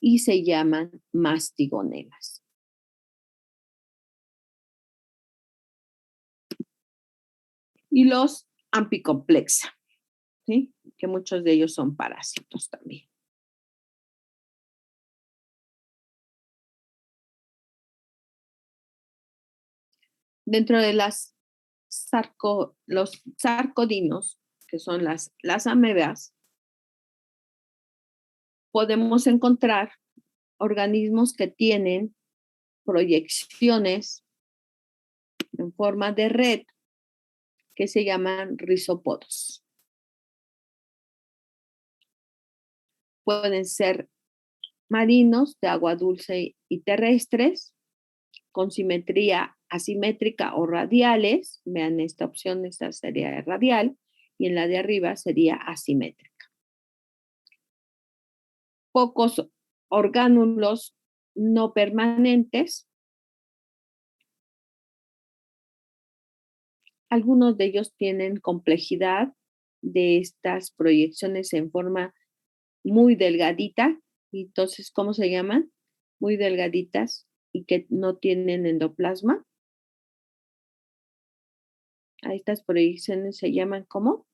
y se llaman mastigonemas. Y los ampicomplexa, ¿sí? Que muchos de ellos son parásitos también. Dentro de los sarcodinos, que son las amebas, podemos encontrar organismos que tienen proyecciones en forma de red que se llaman rizópodos. Pueden ser marinos, de agua dulce y terrestres, con simetría asimétrica o radiales. Vean esta opción, esta sería radial, y en la de arriba sería asimétrica. Pocos orgánulos no permanentes. Algunos de ellos tienen complejidad de estas proyecciones en forma muy delgadita, y entonces, ¿cómo se llaman? Muy delgaditas y que no tienen endoplasma. A estas proyecciones se llaman ¿cómo?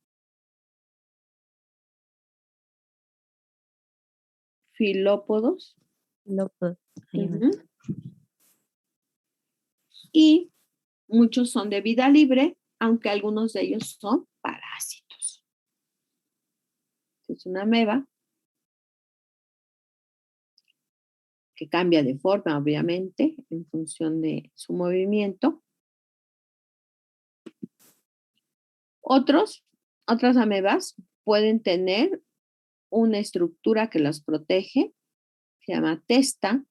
Filópodos. Uh-huh. Y muchos son de vida libre, aunque algunos de ellos son parásitos. Es una ameba que cambia de forma, obviamente, en función de su movimiento. Otras amebas pueden tener una estructura que las protege, se llama testa,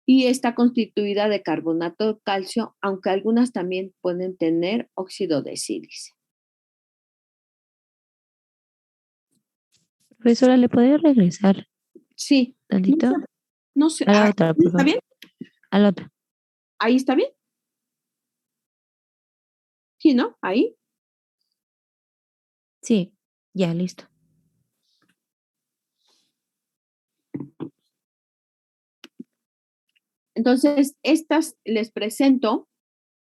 y está constituida de carbonato de calcio, aunque algunas también pueden tener óxido de sílice. Profesora, ¿le podría regresar Sí. tantito? No sé. A la otra, por ¿Está favor. bien? A la otra. ¿Ahí está bien? Sí, ¿no? Ahí. Sí, ya, listo. Entonces, estas les presento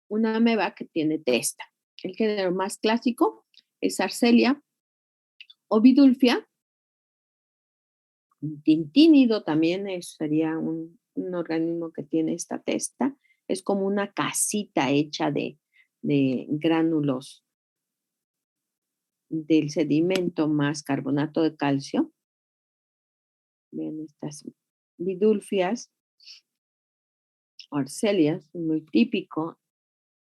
una ameba que tiene testa. El género más clásico es Arcelia ovidulfia. Tintínido también sería un organismo que tiene esta testa. Es como una casita hecha de gránulos del sedimento más carbonato de calcio. Vean estas vidulfias, arcelias, muy típico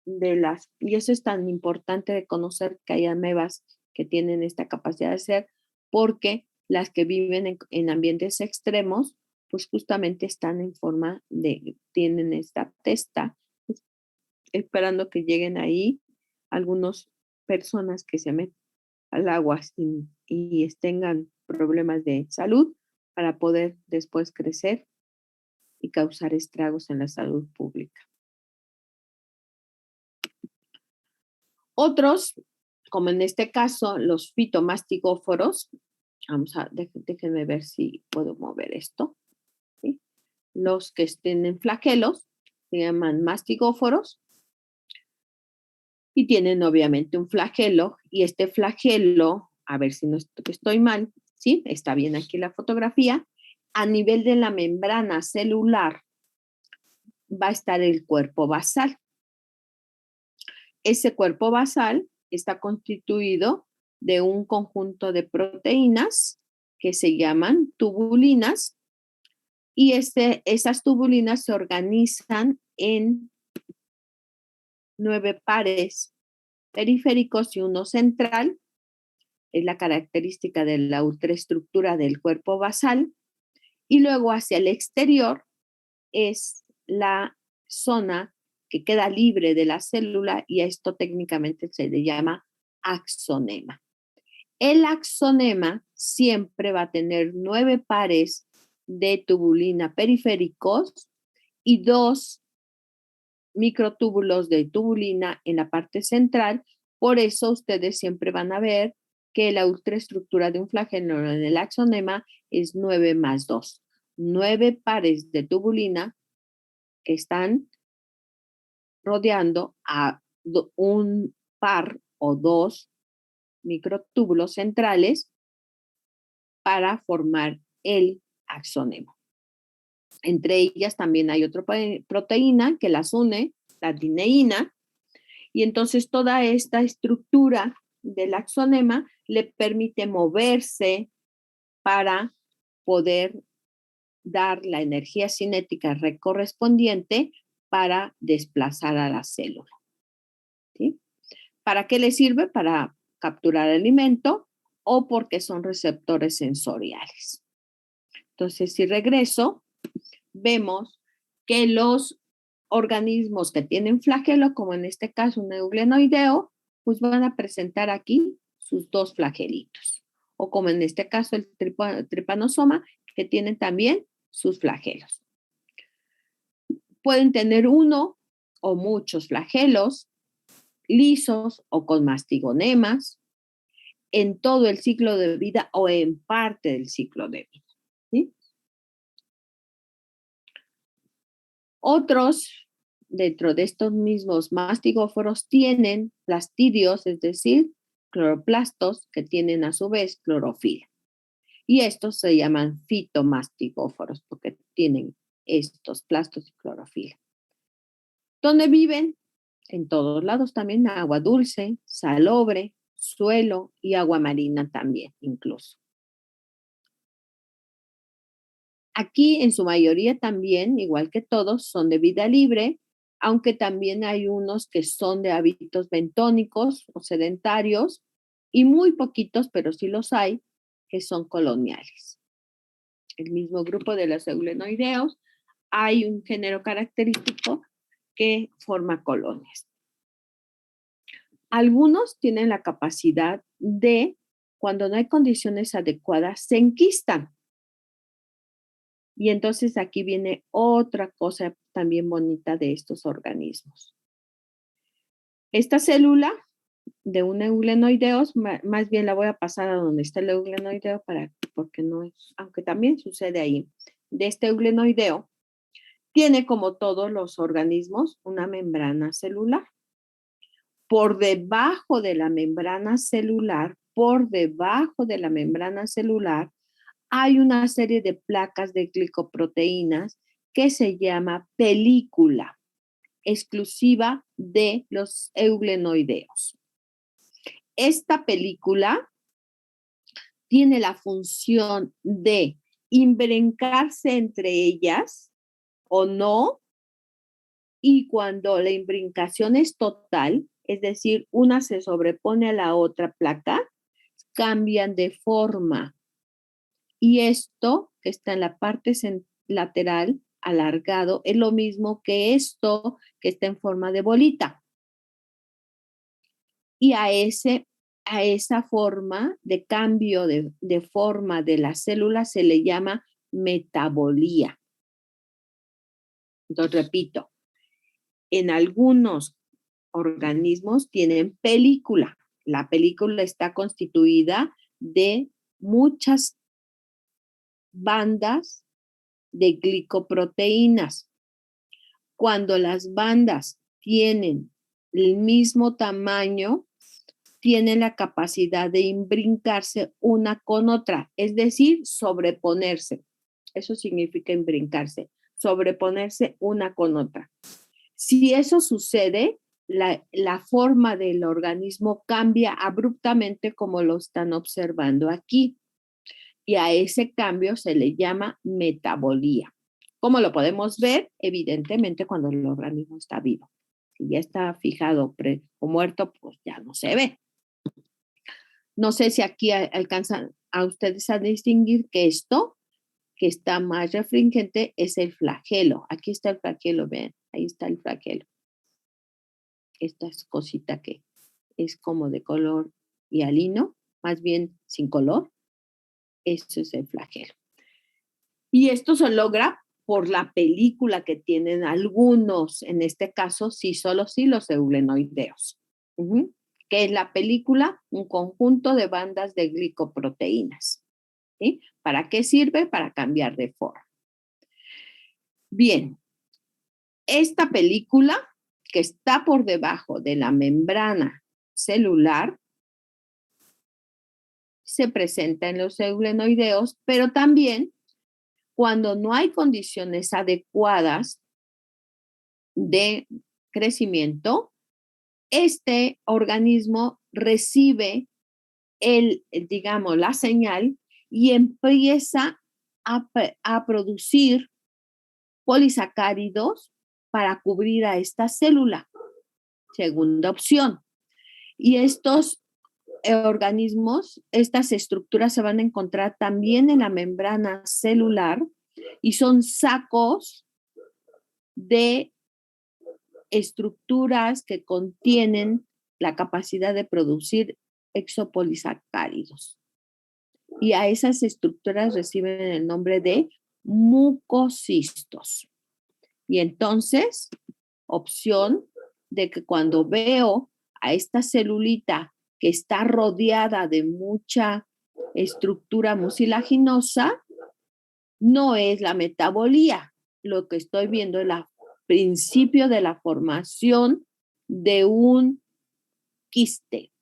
y eso es tan importante de conocer que hay amebas que tienen esta capacidad de ser, porque las que viven en ambientes extremos, pues justamente están en forma tienen esta testa, esperando que lleguen ahí algunas personas que se meten al agua y tengan problemas de salud para poder después crecer y causar estragos en la salud pública. Otros, como en este caso, los fitomastigóforos, déjenme ver si puedo mover esto, ¿sí? Los que tienen flagelos se llaman mastigóforos y tienen obviamente un flagelo, y este flagelo, a ver si no estoy mal, ¿sí? Está bien aquí la fotografía. a nivel de la membrana celular va a estar el cuerpo basal. Ese cuerpo basal está constituido de un conjunto de proteínas que se llaman tubulinas y esas tubulinas se organizan en 9 pares periféricos y uno central. Es la característica de la ultraestructura del cuerpo basal. Y luego hacia el exterior es la zona que queda libre de la célula y a esto técnicamente se le llama axonema. El axonema siempre va a tener 9 pares de tubulina periféricos y 2 microtúbulos de tubulina en la parte central. Por eso ustedes siempre van a ver que la ultraestructura de un flagelo en el axonema es 9 más 2. 9 pares de tubulina que están rodeando a un par o 2 microtúbulos centrales para formar el axonema. Entre ellas también hay otra proteína que las une, la dineína, y entonces toda esta estructura del axonema le permite moverse para poder dar la energía cinética correspondiente para desplazar a la célula. ¿Sí? ¿Para qué le sirve? Para capturar alimento o porque son receptores sensoriales. Entonces, si regreso, vemos que los organismos que tienen flagelo, como en este caso un euglenoideo, pues van a presentar aquí sus 2 flagelitos. O como en este caso el trypanosoma, que tienen también sus flagelos. Pueden tener uno o muchos flagelos, lisos o con mastigonemas, en todo el ciclo de vida o en parte del ciclo de vida. ¿Sí? Otros, dentro de estos mismos mastigóforos, tienen plastidios, es decir, cloroplastos, que tienen a su vez clorofila. Y estos se llaman fitomastigóforos porque tienen estos plastos y clorofila. ¿Dónde viven? En todos lados también, agua dulce, salobre, suelo y agua marina también, incluso. Aquí, en su mayoría también, igual que todos, son de vida libre, aunque también hay unos que son de hábitos bentónicos o sedentarios, y muy poquitos, pero sí los hay, que son coloniales. El mismo grupo de los euglenoideos, hay un género característico que forma colonias. Algunos tienen la capacidad de, cuando no hay condiciones adecuadas, se enquistan. Y entonces aquí viene otra cosa también bonita de estos organismos. Esta célula de un euglenoideo, más bien la voy a pasar a donde está el euglenoideo porque no es, aunque también sucede ahí, de este euglenoideo, tiene como todos los organismos una membrana celular. Por debajo de la membrana celular, hay una serie de placas de glicoproteínas que se llama película, exclusiva de los euglenoideos. Esta película tiene la función de imbrincarse entre ellas o no, y cuando la imbrincación es total, es decir, una se sobrepone a la otra placa, cambian de forma. Y esto que está en la parte lateral, alargado, es lo mismo que esto que está en forma de bolita. Y a esa forma de cambio de forma de la célula se le llama metabolía. Entonces, repito, en algunos organismos tienen película. La película está constituida de muchas bandas de glicoproteínas. Cuando las bandas tienen el mismo tamaño, tienen la capacidad de imbrincarse una con otra, es decir, sobreponerse. Eso significa imbrincarse, sobreponerse una con otra. Si eso sucede, la forma del organismo cambia abruptamente como lo están observando aquí. Y a ese cambio se le llama metabolía. ¿Cómo lo podemos ver? Evidentemente cuando el organismo está vivo. Si ya está fijado o muerto, pues ya no se ve. No sé si aquí alcanzan a ustedes a distinguir que esto, que está más refringente, es el flagelo. Aquí está el flagelo, vean, ahí está el flagelo. Esta es cosita que es como de color hialino, más bien sin color. Eso es el flagelo. Y esto se logra por la película que tienen algunos, en este caso, sí, solo sí, los eulenoideos. Que es la película, un conjunto de bandas de glicoproteínas. ¿Sí? ¿Para qué sirve? Para cambiar de forma. Bien, esta película que está por debajo de la membrana celular se presenta en los eulenoideos, pero también cuando no hay condiciones adecuadas de crecimiento, este organismo recibe digamos, la señal y empieza a producir polisacáridos para cubrir a esta célula. Segunda opción. Y estos organismos, estas estructuras se van a encontrar también en la membrana celular y son sacos de estructuras que contienen la capacidad de producir exopolisacáridos. Y a esas estructuras reciben el nombre de mucocistos. Y entonces, opción de que cuando veo a esta celulita que está rodeada de mucha estructura mucilaginosa, no es la metabolía. Lo que estoy viendo es el principio de la formación de un quiste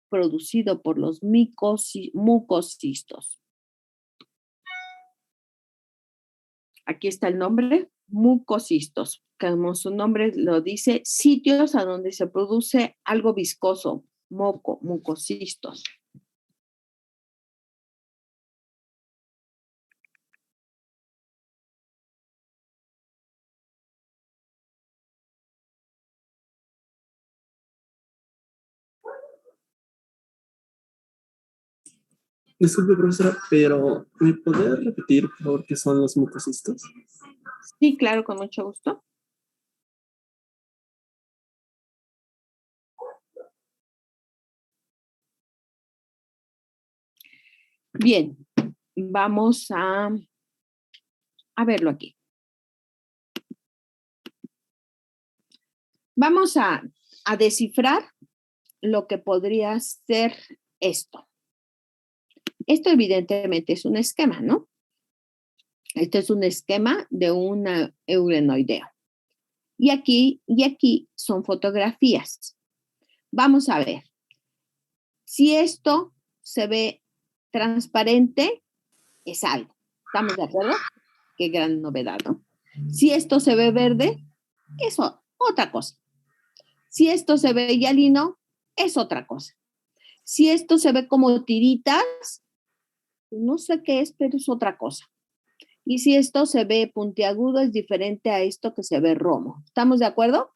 producido por los mucocistos. Aquí está el nombre, mucocistos. Como su nombre lo dice, sitios a donde se produce algo viscoso, mucocistos. Disculpe, profesora, pero ¿me puede repetir por qué son los mucocistos? Sí, claro, con mucho gusto. Bien, vamos a verlo aquí. Vamos a descifrar lo que podría ser esto. Esto evidentemente es un esquema, ¿no? Este es un esquema de una eulenoidea. Y aquí son fotografías. Vamos a ver. Si esto se ve transparente, es algo. ¿Estamos de acuerdo? Qué gran novedad, ¿no? Si esto se ve verde, es otra cosa. Si esto se ve hialino, es otra cosa. Si esto se ve como tiritas, no sé qué es, pero es otra cosa. Y si esto se ve puntiagudo, es diferente a esto que se ve romo. ¿Estamos de acuerdo?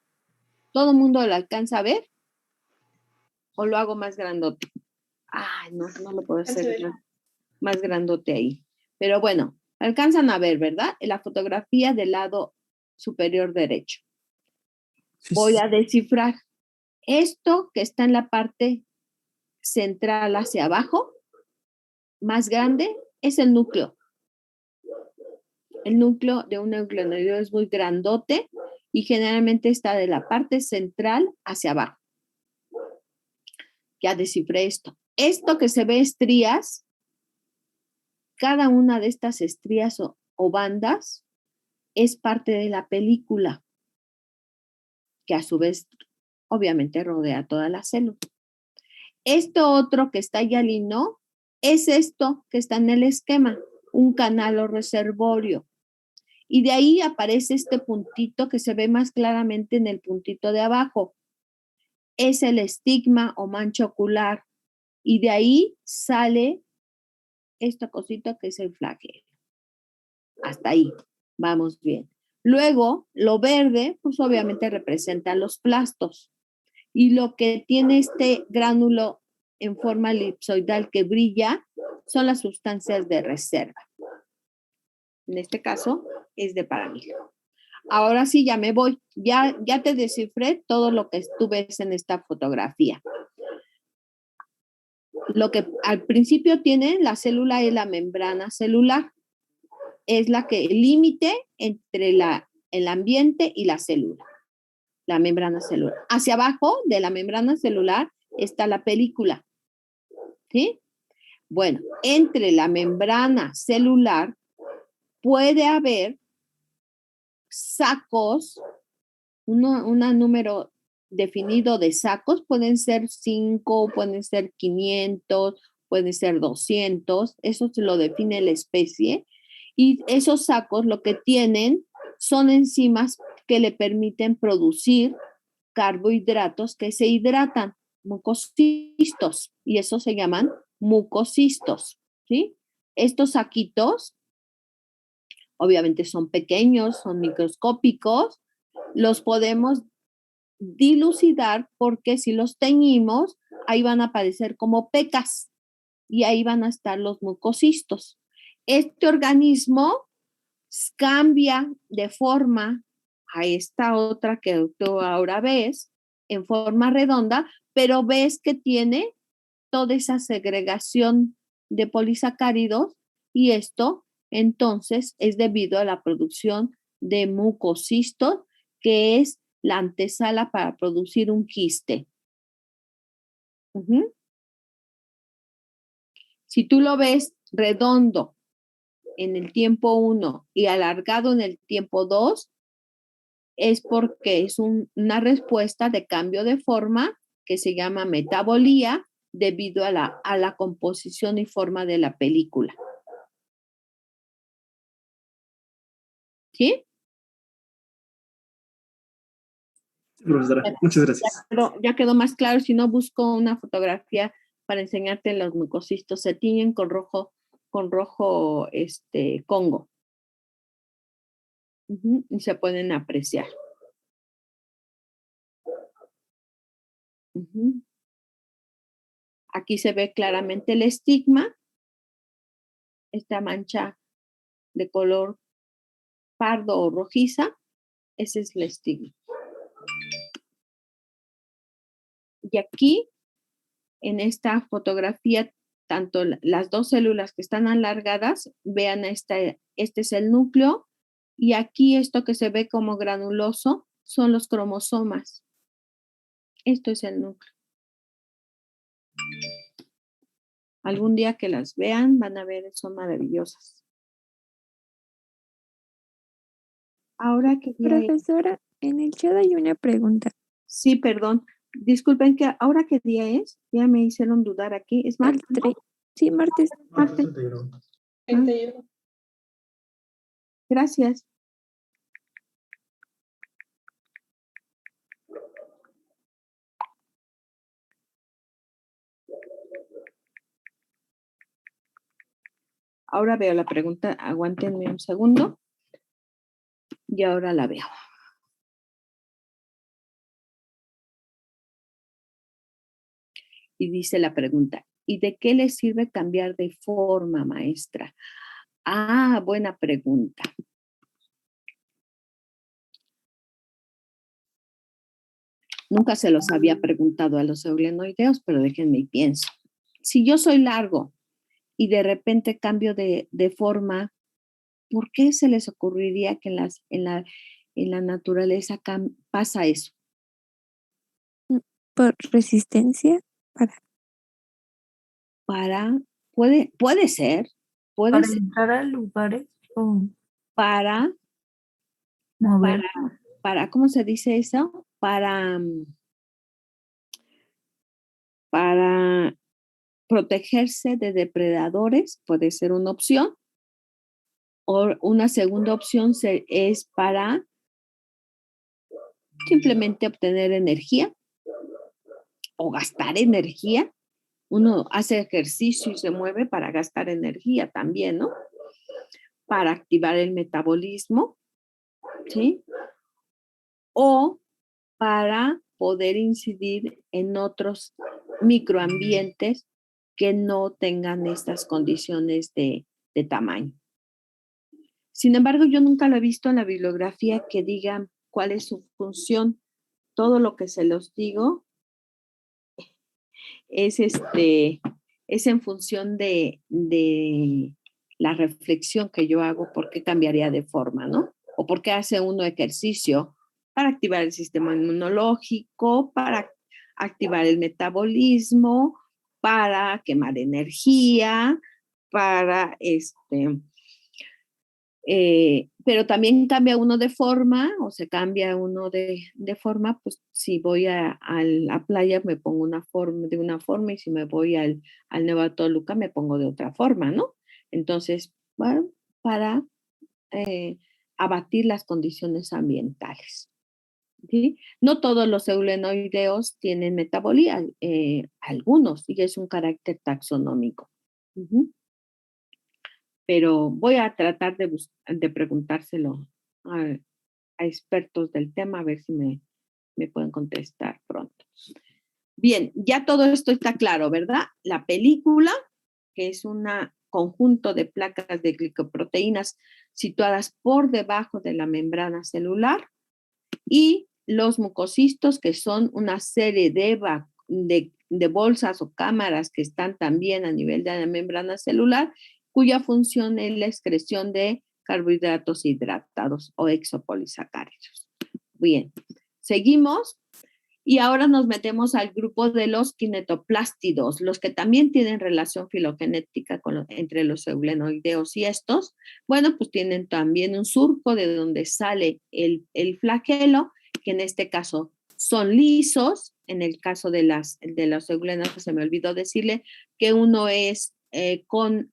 ¿Todo el mundo lo alcanza a ver? ¿O lo hago más grandote? Ay, no lo puedo hacer más grandote ahí. Pero bueno, alcanzan a ver, ¿verdad? En la fotografía del lado superior derecho. Voy a descifrar. Esto que está en la parte central hacia abajo, más grande, es el núcleo. El núcleo de un eulenoideo es muy grandote y generalmente está de la parte central hacia abajo. Ya descifré esto. Esto que se ve estrías, cada una de estas estrías o bandas es parte de la película, que a su vez obviamente rodea toda la célula. Esto otro que está hialino es esto que está en el esquema. un canal o reservorio. Y de ahí aparece este puntito que se ve más claramente en el puntito de abajo. Es el estigma o mancha ocular. Y de ahí sale esta cosita que es el flagelo. Hasta ahí, vamos bien. Luego, lo verde, pues obviamente representa los plastos. Y lo que tiene este gránulo en forma elipsoidal que brilla son las sustancias de reserva. En este caso, es de paramilo. Ahora sí, ya me voy. Ya te descifré todo lo que tú ves en esta fotografía. Lo que al principio tiene la célula es la membrana celular. Es la que el límite entre el ambiente y la célula, la membrana celular. Hacia abajo de la membrana celular está la película. ¿Sí? Bueno, entre la membrana celular puede haber sacos, un número definido de sacos, pueden ser 5, pueden ser 500, pueden ser 200, eso se lo define la especie. Y esos sacos lo que tienen son enzimas que le permiten producir carbohidratos que se hidratan, mucocistos, y eso se llaman mucocistos, ¿sí? Estos saquitos obviamente son pequeños, son microscópicos, los podemos dilucidar porque si los teñimos, ahí van a aparecer como pecas y ahí van a estar los mucocistos. Este organismo cambia de forma a esta otra que tú ahora ves, en forma redonda, pero ves que tiene toda esa segregación de polisacáridos y esto entonces es debido a la producción de mucocistos, que es la antesala para producir un quiste. Si tú lo ves redondo en el tiempo 1 y alargado en el tiempo 2, es porque es una respuesta de cambio de forma que se llama metabolía debido a la composición y forma de la película. ¿Sí? Profesora, muchas gracias. Ya quedó más claro. Si no, busco una fotografía para enseñarte los mucocistos. Se tiñen con rojo Congo. Y se pueden apreciar. Aquí se ve claramente el estigma, esta mancha de color pardo o rojiza, ese es el estigma. Y aquí, en esta fotografía, tanto las dos células que están alargadas, vean este es el núcleo, y aquí esto que se ve como granuloso son los cromosomas. Esto es el núcleo. Algún día que las vean, van a ver, son maravillosas. Ahora que Profesora, en el chat hay una pregunta. Sí, perdón. Disculpen, que ¿ahora qué día es? Ya me hicieron dudar aquí. ¿Es martes? Sí, martes. Martes. 31. Gracias. Ahora veo la pregunta. Aguántenme un segundo. Y ahora la veo. Y dice la pregunta, ¿y de qué le sirve cambiar de forma, maestra? Ah, buena pregunta. Nunca se los había preguntado a los eulenoideos, pero déjenme y pienso. Si yo soy largo y de repente cambio de forma, ¿por qué se les ocurriría que en la naturaleza pasa eso? Por resistencia. Puede ser. Para entrar a lugares o Para, mover. ¿cómo se dice eso? Para protegerse de depredadores, puede ser una opción. O una segunda opción es para simplemente obtener energía o gastar energía. Uno hace ejercicio y se mueve para gastar energía también, ¿no? Para activar el metabolismo, ¿sí? O para poder incidir en otros microambientes que no tengan estas condiciones de tamaño. Sin embargo, yo nunca lo he visto en la bibliografía que diga cuál es su función. Todo lo que se los digo es en función de la reflexión que yo hago, por qué cambiaría de forma, ¿no? O por qué hace uno ejercicio para activar el sistema inmunológico, para activar el metabolismo, para quemar energía, para pero también cambia uno de forma, o se cambia uno de forma, pues si voy a la playa me pongo de una forma y si me voy al Nueva Toluca me pongo de otra forma, ¿no? Entonces, bueno, para abatir las condiciones ambientales. ¿Sí? No todos los eulenoideos tienen metabolía, algunos, y es un carácter taxonómico. Uh-huh. Pero voy a tratar de preguntárselo a expertos del tema, a ver si me pueden contestar pronto. Bien, ya todo esto está claro, ¿verdad? La película, que es un conjunto de placas de glicoproteínas situadas por debajo de la membrana celular, y los mucocistos, que son una serie de bolsas o cámaras que están también a nivel de la membrana celular, cuya función es la excreción de carbohidratos hidratados o exopolisacáridos. Bien, seguimos y ahora nos metemos al grupo de los kinetoplástidos, los que también tienen relación filogenética entre los eulenoideos y estos. Bueno, pues tienen también un surco de donde sale el flagelo, que en este caso son lisos. En el caso de los eulenos, se me olvidó decirle que uno es con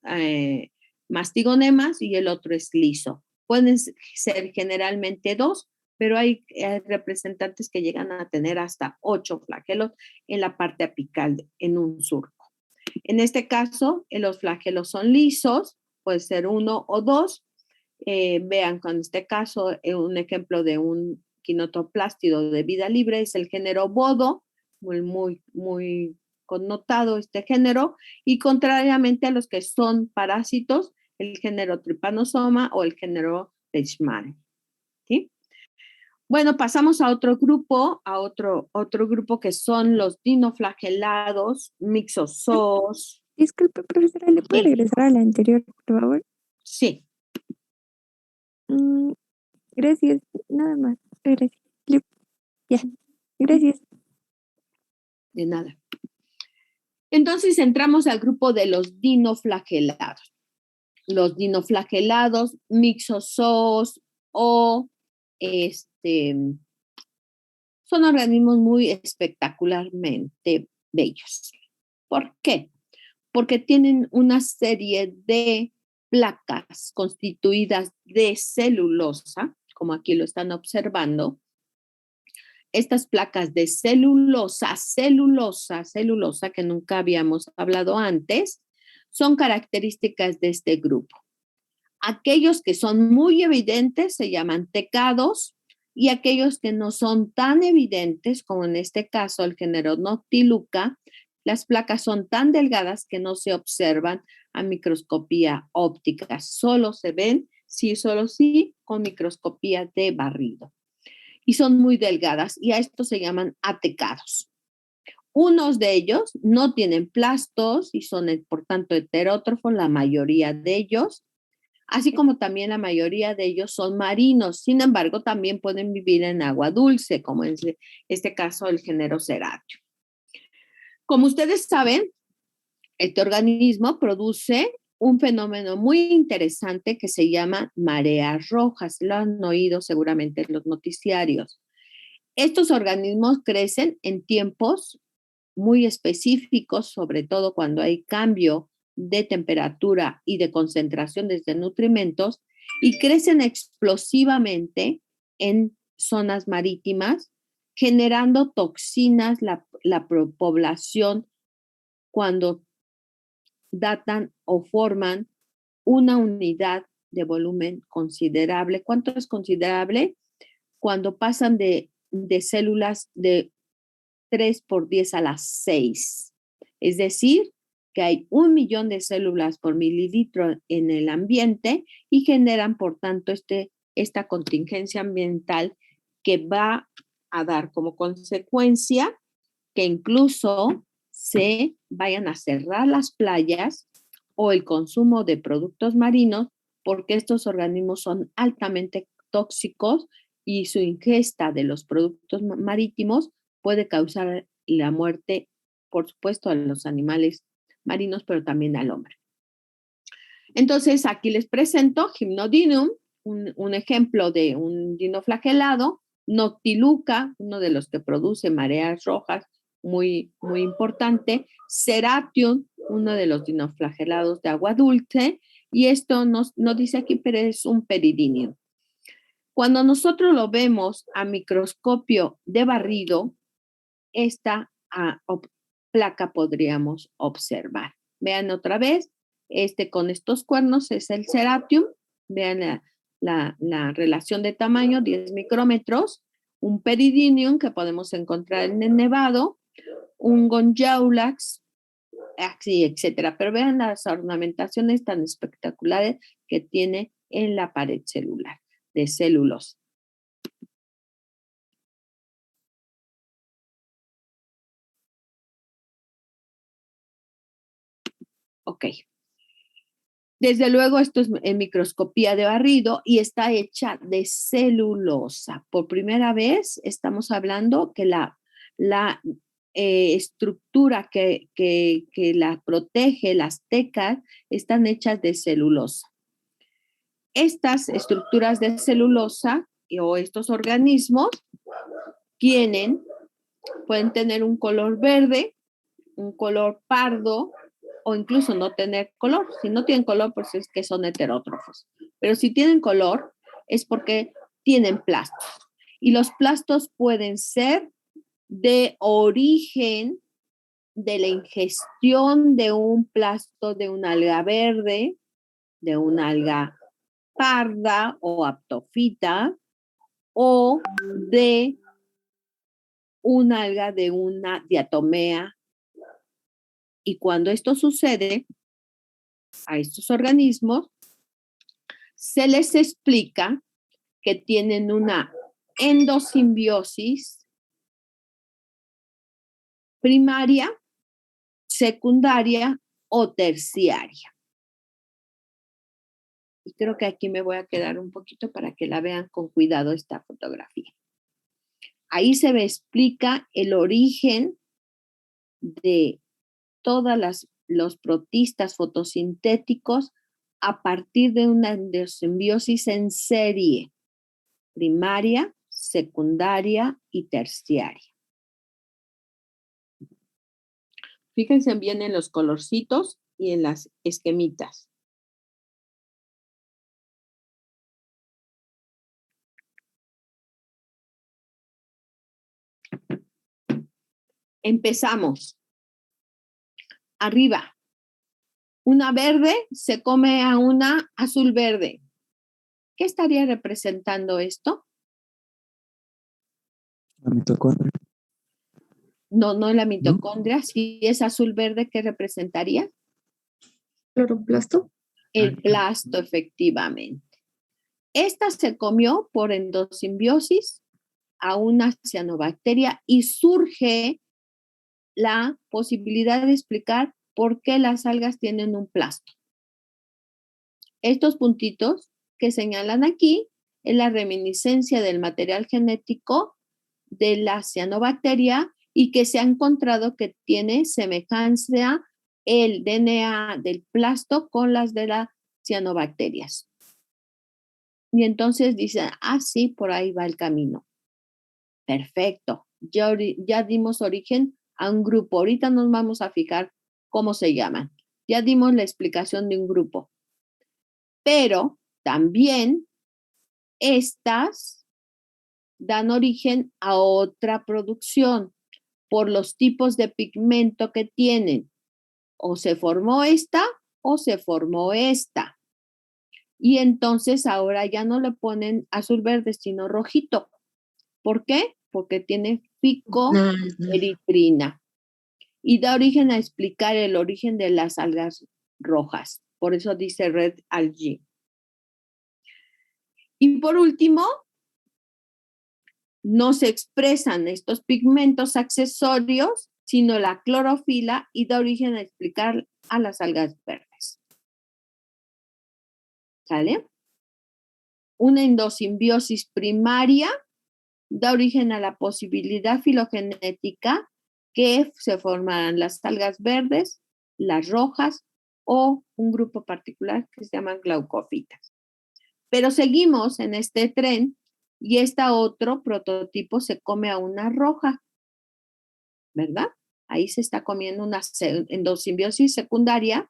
mastigonemas y el otro es liso. Pueden ser generalmente dos, pero hay representantes que llegan a tener hasta 8 flagelos en la parte apical, en un surco. En este caso, los flagelos son lisos, puede ser 1 o 2. Vean, con este caso, un ejemplo de un kinetoplástido de vida libre es el género Bodo, muy connotado este género, y contrariamente a los que son parásitos, el género Trypanosoma o el género Leishman. ¿Sí? Bueno, pasamos a otro grupo, otro grupo que son los dinoflagelados, mixozoos. Disculpe, profesora, ¿le puede regresar a la anterior, por favor? Sí. Gracias, nada más. Gracias. Ya, gracias. De nada. Entonces entramos al grupo de los dinoflagelados. Los dinoflagelados, mixozoos o son organismos muy espectacularmente bellos. ¿Por qué? Porque tienen una serie de placas constituidas de celulosa, como aquí lo están observando. Estas placas de celulosa, que nunca habíamos hablado antes, son características de este grupo. Aquellos que son muy evidentes se llaman tecados, y aquellos que no son tan evidentes, como en este caso el género Noctiluca, las placas son tan delgadas que no se observan a microscopía óptica, solo se ven, solo con microscopía de barrido. Y son muy delgadas, y a esto se llaman atecados. Unos de ellos no tienen plastos y son, por tanto, heterótrofos, la mayoría de ellos, así como también la mayoría de ellos son marinos. Sin embargo, también pueden vivir en agua dulce, como en este caso el género Ceratio. Como ustedes saben, este organismo produce un fenómeno muy interesante que se llama mareas rojas. Lo han oído seguramente en los noticiarios. Estos organismos crecen en tiempos muy específicos, sobre todo cuando hay cambio de temperatura y de concentración de nutrimentos, y crecen explosivamente en zonas marítimas, generando toxinas la población cuando datan o forman una unidad de volumen considerable. ¿Cuánto es considerable? Cuando pasan de células de 3 por 10 a la 6. Es decir, que hay 1 millón de células por mililitro en el ambiente y generan, por tanto, esta contingencia ambiental que va a dar como consecuencia que incluso se vayan a cerrar las playas o el consumo de productos marinos, porque estos organismos son altamente tóxicos y su ingesta de los productos marítimos puede causar la muerte, por supuesto, a los animales marinos, pero también al hombre. Entonces, aquí les presento Hypnodinum, un ejemplo de un dinoflagelado, Noctiluca, uno de los que produce mareas rojas, muy, muy importante, Ceratium, uno de los dinoflagelados de agua dulce, y esto no dice aquí, pero es un peridinium. Cuando nosotros lo vemos a microscopio de barrido, esta placa podríamos observar. Vean otra vez, con estos cuernos es el Ceratium, vean la relación de tamaño, 10 micrómetros, un peridinium que podemos encontrar en el nevado, un Gonjaulax, así, etcétera. Pero vean las ornamentaciones tan espectaculares que tiene en la pared celular de celulosa. Ok. Desde luego, esto es en microscopía de barrido y está hecha de celulosa. Por primera vez estamos hablando que la estructura que la protege, las tecas, están hechas de celulosa. Estas estructuras de celulosa o estos organismos pueden tener un color verde, un color pardo, o incluso no tener color. Si no tienen color, pues es que son heterótrofos. Pero si tienen color, es porque tienen plastos. Y los plastos pueden ser de origen de la ingestión de un plasto de una alga verde, de una alga parda o aptofita, o de una alga de una diatomea. Y cuando esto sucede a estos organismos, se les explica que tienen una endosimbiosis primaria, secundaria o terciaria. Y creo que aquí me voy a quedar un poquito para que la vean con cuidado esta fotografía. Ahí se me explica el origen de todas los protistas fotosintéticos a partir de una endosimbiosis en serie, primaria, secundaria y terciaria. Fíjense bien en los colorcitos y en las esquemitas. Empezamos. Arriba. Una verde se come a una azul verde. ¿Qué estaría representando esto? La mitocondria. No la mitocondria. Si es azul verde, ¿qué representaría? ¿Cloroplasto? El plasto, efectivamente. Esta se comió por endosimbiosis a una cianobacteria y surge la posibilidad de explicar por qué las algas tienen un plasto. Estos puntitos que señalan aquí es la reminiscencia del material genético de la cianobacteria y que se ha encontrado que tiene semejanza el DNA del plasto con las de las cianobacterias. Y entonces dicen, sí, por ahí va el camino. Perfecto. Ya dimos origen a un grupo. Ahorita nos vamos a fijar cómo se llaman. Ya dimos la explicación de un grupo. Pero también estas dan origen a otra producción por los tipos de pigmento que tienen. O se formó esta o se formó esta. Y entonces ahora ya no le ponen azul verde, sino rojito. ¿Por qué? Porque tiene ficoeritrina. Y da origen a explicar el origen de las algas rojas. Por eso dice red algae. Y por último, no se expresan estos pigmentos accesorios, sino la clorofila, y da origen a explicar a las algas verdes. ¿Sale? Una endosimbiosis primaria da origen a la posibilidad filogenética que se formarán las algas verdes, las rojas o un grupo particular que se llaman glaucofitas. Pero seguimos en este tren y otro prototipo se come a una roja, ¿verdad? Ahí se está comiendo una endosimbiosis secundaria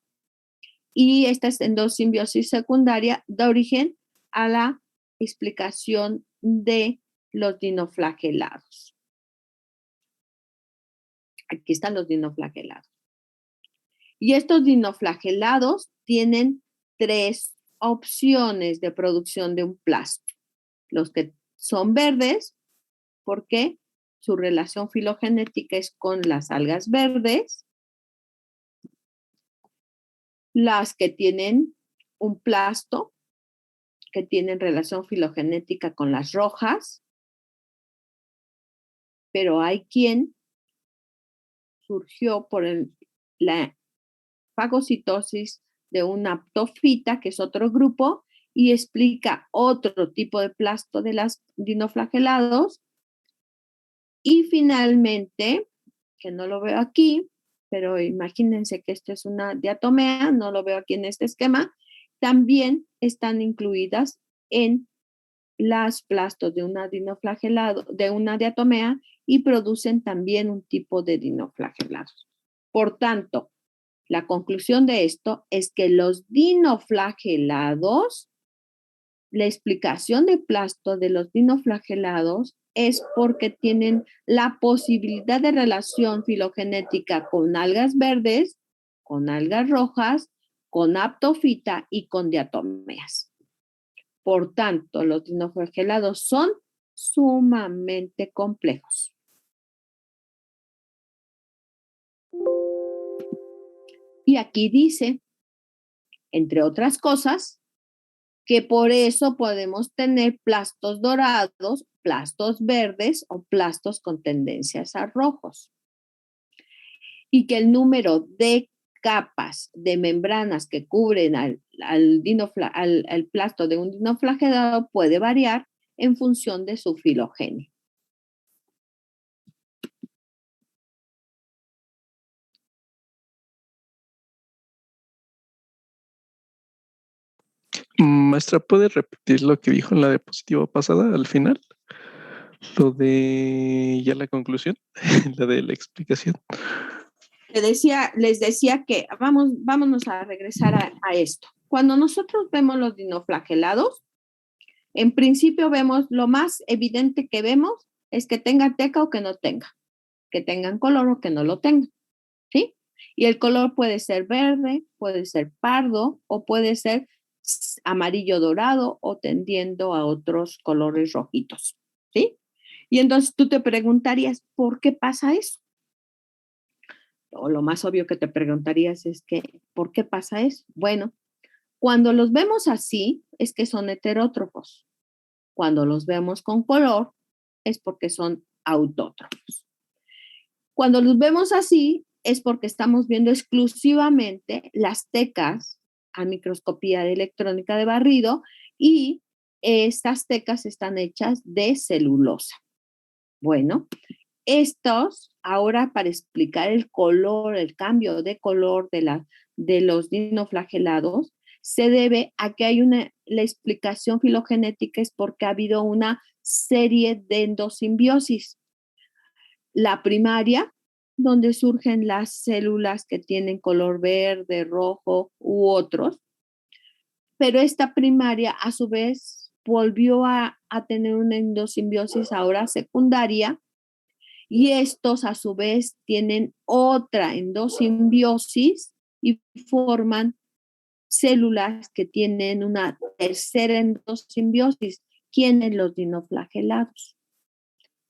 y esta endosimbiosis secundaria da origen a la explicación de los dinoflagelados. Aquí están los dinoflagelados. Y estos dinoflagelados tienen 3 opciones de producción de un plasto. Los que son verdes, porque su relación filogenética es con las algas verdes. Las que tienen un plasto, que tienen relación filogenética con las rojas. Pero hay quien surgió por la fagocitosis de una aptofita, que es otro grupo, y explica otro tipo de plasto de las dinoflagelados. Y finalmente, que no lo veo aquí, pero imagínense que esto es una diatomea, no lo veo aquí en este esquema, también están incluidas en las plastos de una dinoflagelado, de una diatomea, y producen también un tipo de dinoflagelados. Por tanto, la conclusión de esto es que los dinoflagelados, la explicación de plasto de los dinoflagelados es porque tienen la posibilidad de relación filogenética con algas verdes, con algas rojas, con aptofita y con diatomeas. Por tanto, los dinoflagelados son sumamente complejos. Y aquí dice, entre otras cosas, que por eso podemos tener plastos dorados, plastos verdes o plastos con tendencias a rojos. Y que el número de capas de membranas que cubren al plasto de un dinoflagelado puede variar en función de su filogenia. Maestra, ¿puede repetir lo que dijo en la diapositiva pasada al final? Lo de ya la conclusión, la de la explicación. Les decía que vámonos a regresar a esto. Cuando nosotros vemos los dinoflagelados, en principio vemos, lo más evidente que vemos es que tenga teca o que no tenga, que tengan color o que no lo tengan, ¿sí? Y el color puede ser verde, puede ser pardo o puede ser amarillo dorado o tendiendo a otros colores rojitos, ¿sí? Y entonces tú te preguntarías, ¿por qué pasa eso? O lo más obvio que te preguntarías es que, ¿por qué pasa eso? Bueno, cuando los vemos así, es que son heterótrofos. Cuando los vemos con color, es porque son autótrofos. Cuando los vemos así, es porque estamos viendo exclusivamente las tecas a microscopía de electrónica de barrido, y estas tecas están hechas de celulosa. Bueno, estos, ahora para explicar el color, el cambio de color de los dinoflagelados, se debe a que hay la explicación filogenética es porque ha habido una serie de endosimbiosis. La primaria, donde surgen las células que tienen color verde, rojo u otros. pero esta primaria a su vez volvió a tener una endosimbiosis ahora secundaria, y estos a su vez tienen otra endosimbiosis y forman células que tienen una tercera endosimbiosis. ¿Quiénes? Los dinoflagelados,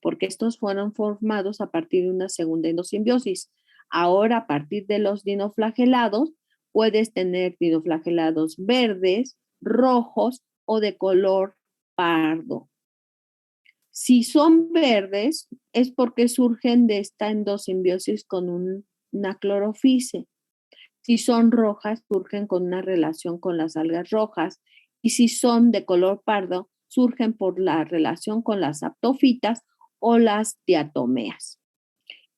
porque estos fueron formados a partir de una segunda endosimbiosis. Ahora, a partir de los dinoflagelados, puedes tener dinoflagelados verdes, rojos o de color pardo. Si son verdes, es porque surgen de esta endosimbiosis con una clorofise. Si son rojas, surgen con una relación con las algas rojas. Y si son de color pardo, surgen por la relación con las aptofitas o las diatomeas.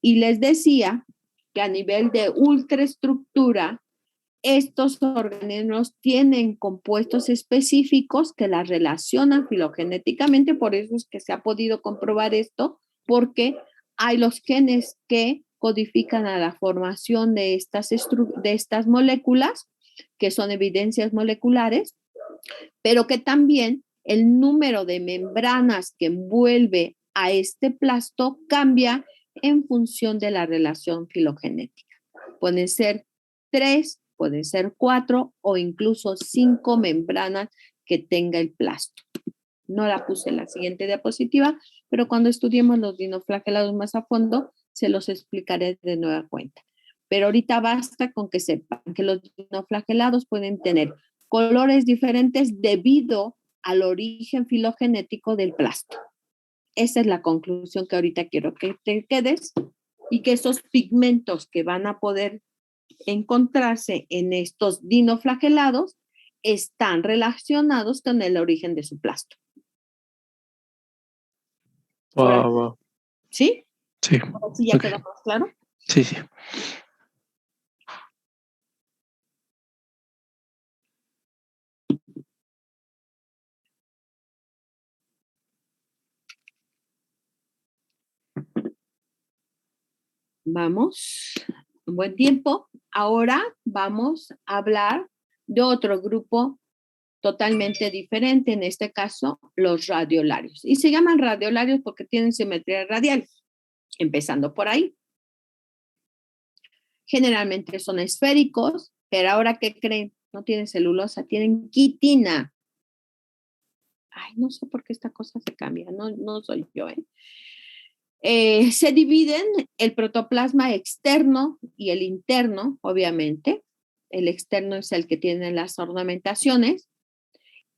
Y les decía que a nivel de ultraestructura, estos organismos tienen compuestos específicos que las relacionan filogenéticamente, por eso es que se ha podido comprobar esto, porque hay los genes que codifican a la formación de estas moléculas, que son evidencias moleculares, pero que también el número de membranas que envuelve a este plasto cambia en función de la relación filogenética. Pueden ser 3, pueden ser 4 o incluso 5 membranas que tenga el plasto. No la puse en la siguiente diapositiva, pero cuando estudiemos los dinoflagelados más a fondo, se los explicaré de nueva cuenta. Pero ahorita basta con que sepan que los dinoflagelados pueden tener colores diferentes debido al origen filogenético del plasto. Esa es la conclusión que ahorita quiero que te quedes, y que esos pigmentos que van a poder encontrarse en estos dinoflagelados están relacionados con el origen de su plasto. Wow. ¿Sí? Sí. ¿Sí ya Ok. quedó más claro? Sí, sí. Vamos, un buen tiempo. Ahora vamos a hablar de otro grupo totalmente diferente, en este caso, los radiolarios. Y se llaman radiolarios porque tienen simetría radial, empezando por ahí. Generalmente son esféricos, pero ahora, ¿qué creen? No tienen celulosa, tienen quitina. Ay, no sé por qué esta cosa se cambia, no soy yo, ¿eh? Se dividen el protoplasma externo y el interno, obviamente. El externo es el que tiene las ornamentaciones,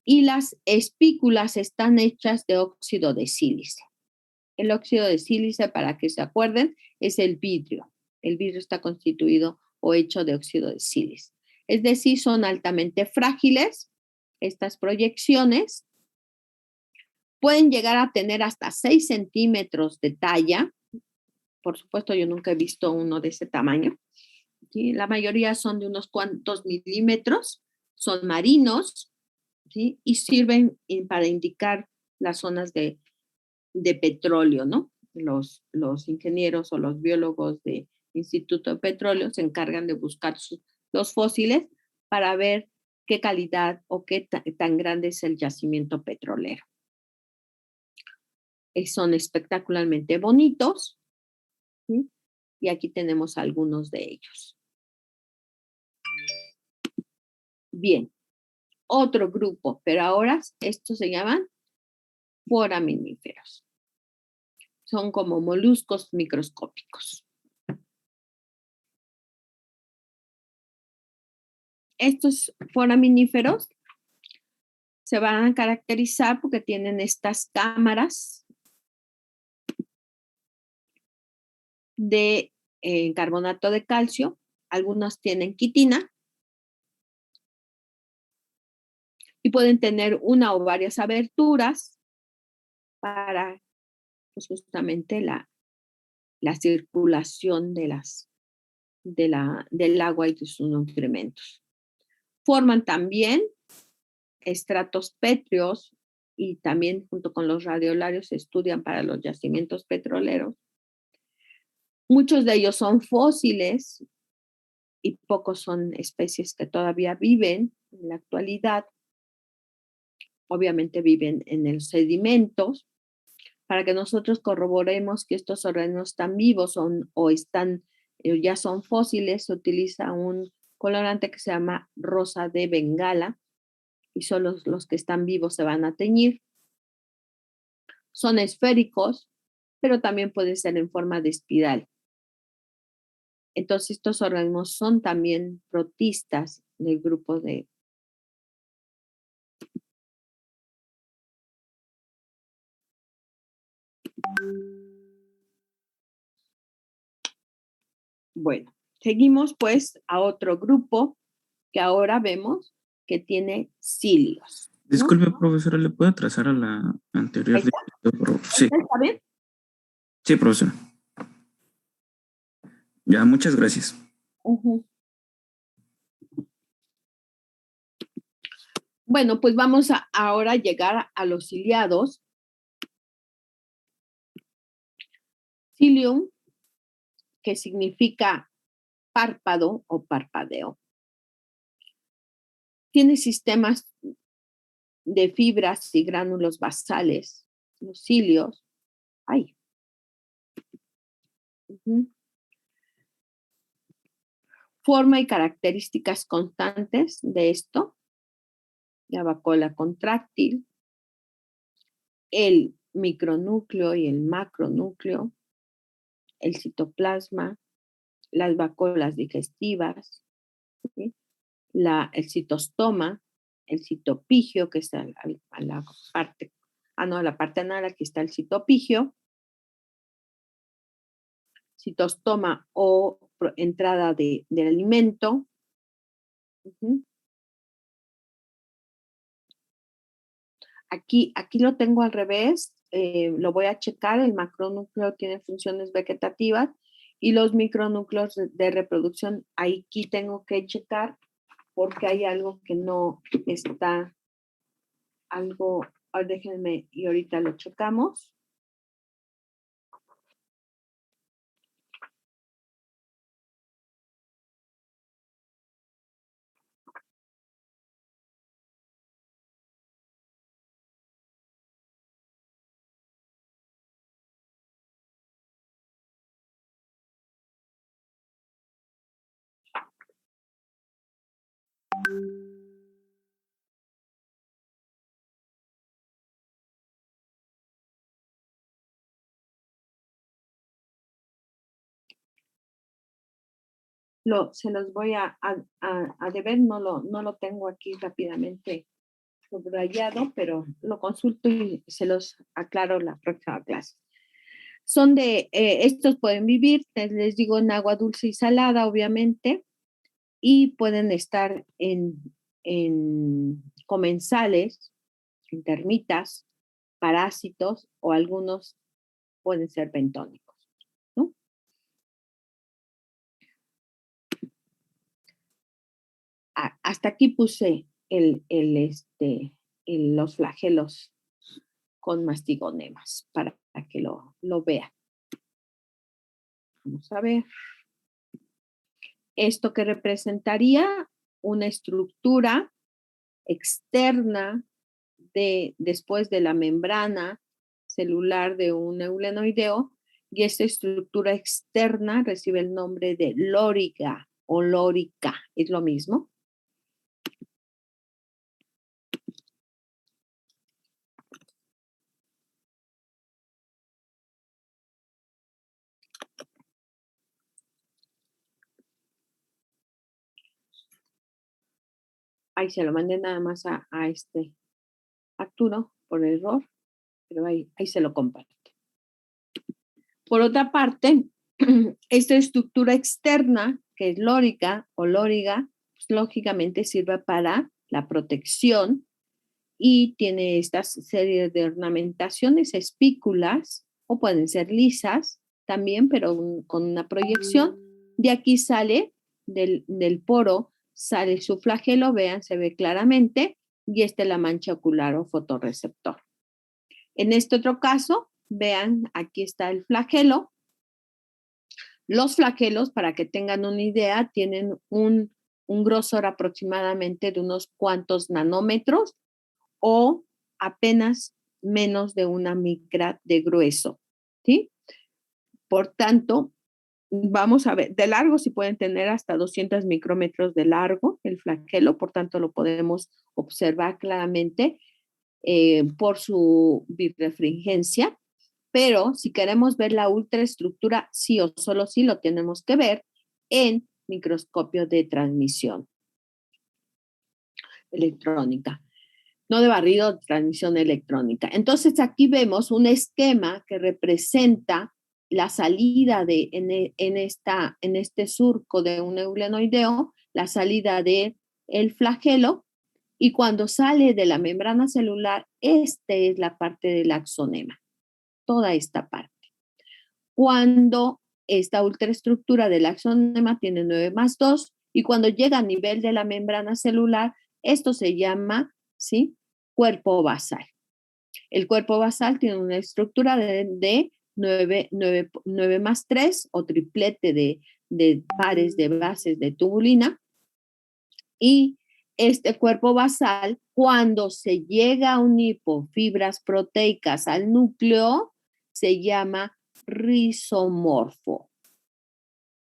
y las espículas están hechas de óxido de sílice. El óxido de sílice, para que se acuerden, es el vidrio. El vidrio está constituido o hecho de óxido de sílice. Es decir, son altamente frágiles estas proyecciones. Pueden llegar a tener hasta 6 centímetros de talla. Por supuesto, yo nunca he visto uno de ese tamaño. ¿Sí? La mayoría son de unos cuantos milímetros, son marinos, ¿sí? Y sirven para indicar las zonas de petróleo, ¿no? Los ingenieros o los biólogos del Instituto de Petróleo se encargan de buscar los fósiles para ver qué calidad o qué tan grande es el yacimiento petrolero. Son espectacularmente bonitos, ¿sí? Y aquí tenemos algunos de ellos. Bien, otro grupo, pero ahora estos se llaman foraminíferos. Son como moluscos microscópicos. Estos foraminíferos se van a caracterizar porque tienen estas cámaras de carbonato de calcio. Algunos tienen quitina y pueden tener una o varias aberturas para, pues, justamente la circulación del agua y de sus nutrimentos. Forman también estratos pétreos, y también junto con los radiolarios se estudian para los yacimientos petroleros. Muchos de ellos son fósiles y pocos son especies que todavía viven en la actualidad. obviamente viven en los sedimentos. Para que nosotros corroboremos que estos organismos están vivos o están, ya son fósiles, se utiliza un colorante que se llama rosa de Bengala y solo los que están vivos se van a teñir. Son esféricos, pero también pueden ser en forma de espiral. Entonces, estos organismos son también protistas del grupo de... Bueno, seguimos pues a otro grupo que ahora vemos que tiene cilios. ¿no? Disculpe, profesora, ¿le puedo trazar a la anterior? ¿Ahí está? Sí, ¿Está bien? sí, profesora. Ya, muchas gracias. Ujú. Bueno, pues vamos a ahora llegar a los ciliados. Cilium, que significa párpado o parpadeo. Tiene sistemas de fibras y gránulos basales, los cilios. Ay. Ujú. Forma y características constantes de esto. La vacuola contráctil, el micronúcleo y el macronúcleo, el citoplasma, las vacuolas digestivas, ¿sí? El citostoma, el citopigio, que está a la parte, la parte anal, aquí está el citopigio, citostoma o entrada del alimento. Uh-huh. Aquí lo tengo al revés, lo voy a checar, el macronúcleo tiene funciones vegetativas y los micronúcleos de reproducción, aquí tengo que checar porque hay algo que no está, algo, déjenme y ahorita lo checamos. Se los voy a deber, no lo tengo aquí rápidamente subrayado, pero lo consulto y se los aclaro la próxima clase. Son estos pueden vivir, les digo, en agua dulce y salada, obviamente, y pueden estar en comensales, en termitas, parásitos o algunos pueden ser bentónicos, ¿no? Hasta aquí puse los flagelos con mastigonemas para que lo vean. Vamos a ver. Esto que representaría una estructura externa después de la membrana celular de un eulenoideo, y esta estructura externa recibe el nombre de lóriga o lórica. ¿Es lo mismo? Ahí se lo mandé nada más a Arturo por error, pero ahí se lo comparto. Por otra parte, esta estructura externa, que es lórica o lóriga, pues, lógicamente sirve para la protección y tiene esta serie de ornamentaciones, espículas, o pueden ser lisas también, pero con una proyección. De aquí sale, del poro, sale su flagelo, vean, se ve claramente, y esta es la mancha ocular o fotorreceptor. En este otro caso, vean, aquí está el flagelo. Los flagelos, para que tengan una idea, tienen un grosor aproximadamente de unos cuantos nanómetros o apenas menos de 1 micra de grueso, ¿sí? Por tanto, vamos a ver, de largo sí pueden tener hasta 200 micrómetros de largo el flagelo, por tanto lo podemos observar claramente por su birrefringencia, pero si queremos ver la ultraestructura, sí o solo sí lo tenemos que ver en microscopio de transmisión electrónica, no de barrido, de transmisión electrónica. Entonces aquí vemos un esquema que representa la salida en este surco de un eulenoideo, la salida del flagelo, y cuando sale de la membrana celular, esta es la parte del axonema, toda esta parte. Cuando esta ultraestructura del axonema tiene 9+2, y cuando llega a nivel de la membrana celular, esto se llama, ¿sí?, cuerpo basal. El cuerpo basal tiene una estructura de 9+3 o triplete de pares de bases de tubulina, y este cuerpo basal, cuando se llega a unir por fibras proteicas al núcleo, se llama rizomorfo.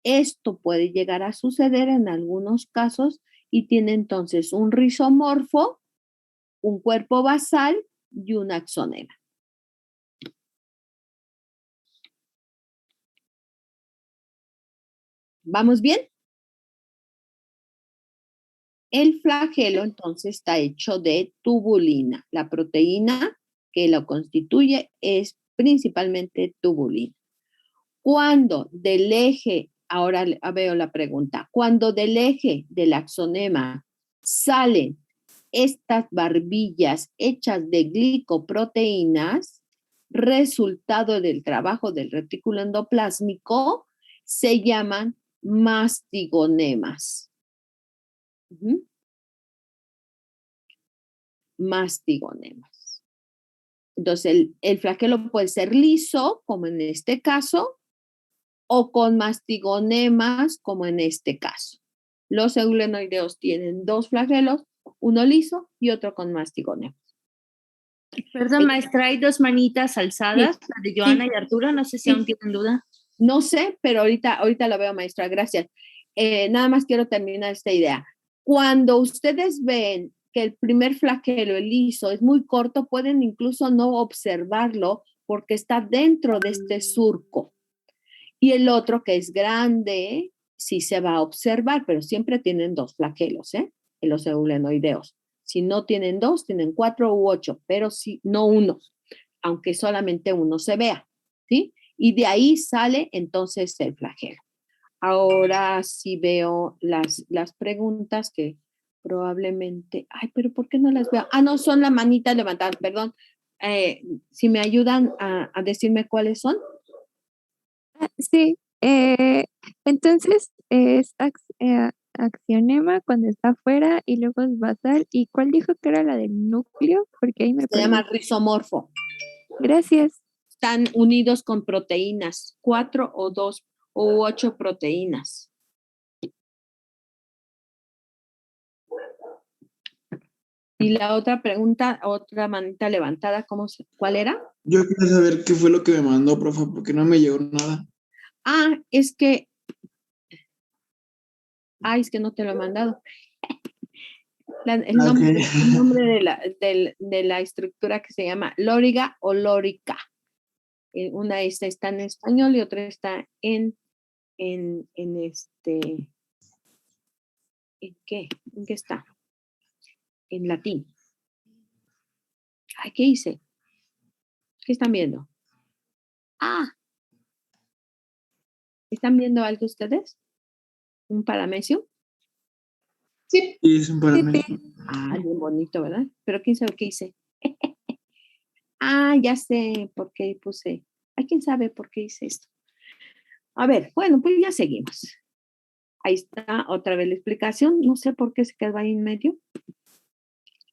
Esto puede llegar a suceder en algunos casos y tiene entonces un rizomorfo, un cuerpo basal y un axonema. ¿Vamos bien? El flagelo entonces está hecho de tubulina. La proteína que lo constituye es principalmente tubulina. Cuando del eje, ahora veo la pregunta, cuando del eje del axonema salen estas barbillas hechas de glicoproteínas, resultado del trabajo del retículo endoplásmico, se llaman mastigonemas. Mastigonemas. Entonces, el flagelo puede ser liso, como en este caso, o con mastigonemas, como en este caso. Los eulenoideos tienen 2 flagelos, uno liso y otro con mastigonemas. Perdón, maestra, hay 2 manitas alzadas, Sí, la de Joana sí, y Arturo, no sé si sí. aún tienen duda. No sé, pero ahorita lo veo, maestra, gracias. Nada más quiero terminar esta idea. Cuando ustedes ven que el primer flagelo, el liso, es muy corto, pueden incluso no observarlo porque está dentro de este surco. Y el otro, que es grande, sí se va a observar, pero siempre tienen 2 flagelos, en los eulenoideos. Si no tienen 2, tienen 4 u 8, pero sí, no 1, aunque solamente uno se vea, ¿sí? Y de ahí sale entonces el flagelo. Ahora sí veo las preguntas que probablemente, ay, pero ¿por qué no las veo? Ah, no, son la manita levantada, perdón. Si me ayudan a decirme cuáles son. Sí, entonces es axionema cuando está afuera y luego es basal. ¿Y cuál dijo que era la del núcleo? Porque ahí me Se perdí. llama rizomorfo. Gracias. Están unidos con proteínas, 4 o 2 u 8 proteínas. Y la otra pregunta, otra manita levantada, ¿cuál era? Yo quería saber qué fue lo que me mandó, profe, porque no me llegó nada. Ah, es que no te lo he mandado. El nombre de la estructura que se llama lóriga o lórica. Una está en español y otra está ¿en qué? ¿En qué está? En latín. Ay, ¿qué hice? ¿Qué están viendo? Ah, ¿están viendo algo ustedes? ¿Un paramecio? Sí, es un paramecio. Ah, bien bonito, ¿verdad? Pero quién sabe qué hice. Ah, ya sé por qué puse. Ay, quién sabe por qué hice esto. A ver, bueno, pues ya seguimos. Ahí está otra vez la explicación. No sé por qué se quedó ahí en medio.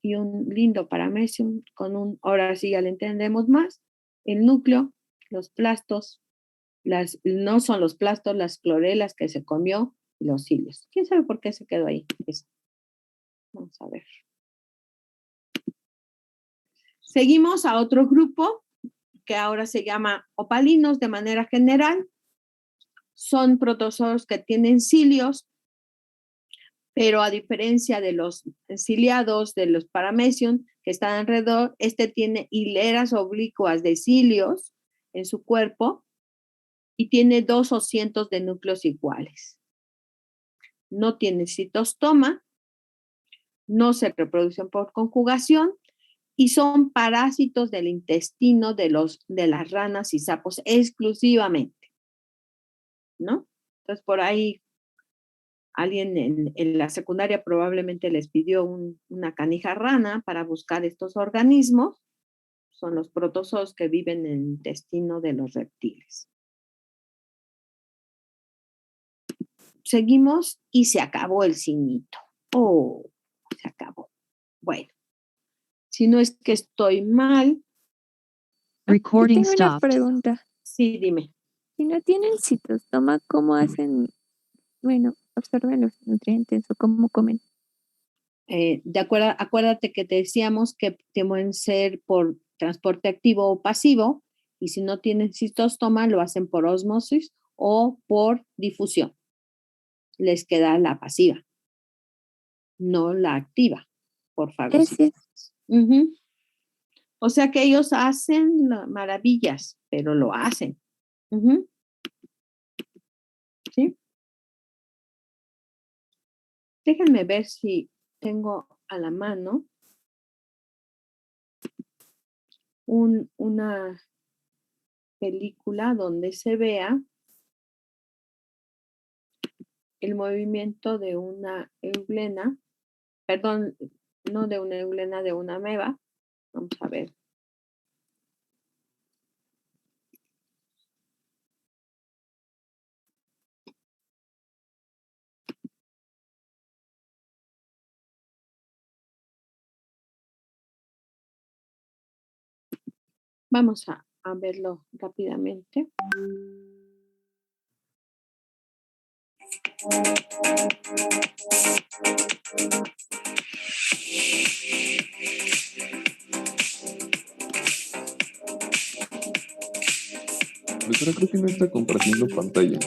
Y un lindo paramecio con ahora sí ya le entendemos más. El núcleo, los plastos, no son los plastos, las clorelas que se comió, y los cilios. ¿Quién sabe por qué se quedó ahí? Vamos a ver. Seguimos a otro grupo que ahora se llama opalinos de manera general. Son protozoos que tienen cilios, pero a diferencia de los ciliados, de los paramecium que están alrededor, este tiene hileras oblicuas de cilios en su cuerpo y tiene 2 o cientos de núcleos iguales. No tiene citostoma, no se reproducen por conjugación y son parásitos del intestino de las ranas y sapos exclusivamente, ¿no? Entonces, por ahí alguien en la secundaria probablemente les pidió una canija rana para buscar estos organismos. Son los protozoos que viven en el intestino de los reptiles. Seguimos y se acabó el cinito. Oh, se acabó. Bueno, si no es que estoy mal. Yo tengo una pregunta. Sí, dime. Si no tienen citostoma, ¿cómo hacen, bueno, absorben los nutrientes o cómo comen? Acuérdate que te decíamos que pueden ser por transporte activo o pasivo, y si no tienen citostoma, lo hacen por ósmosis o por difusión. Les queda la pasiva, no la activa, por favor. Uh-huh. O sea que ellos hacen maravillas, pero lo hacen. Uh-huh. ¿Sí? Déjenme ver si tengo a la mano una película donde se vea el movimiento de una eulena, perdón, no de una eulena, de una ameba. Vamos a ver. Vamos a verlo rápidamente. Profesora, creo que no está compartiendo pantalla.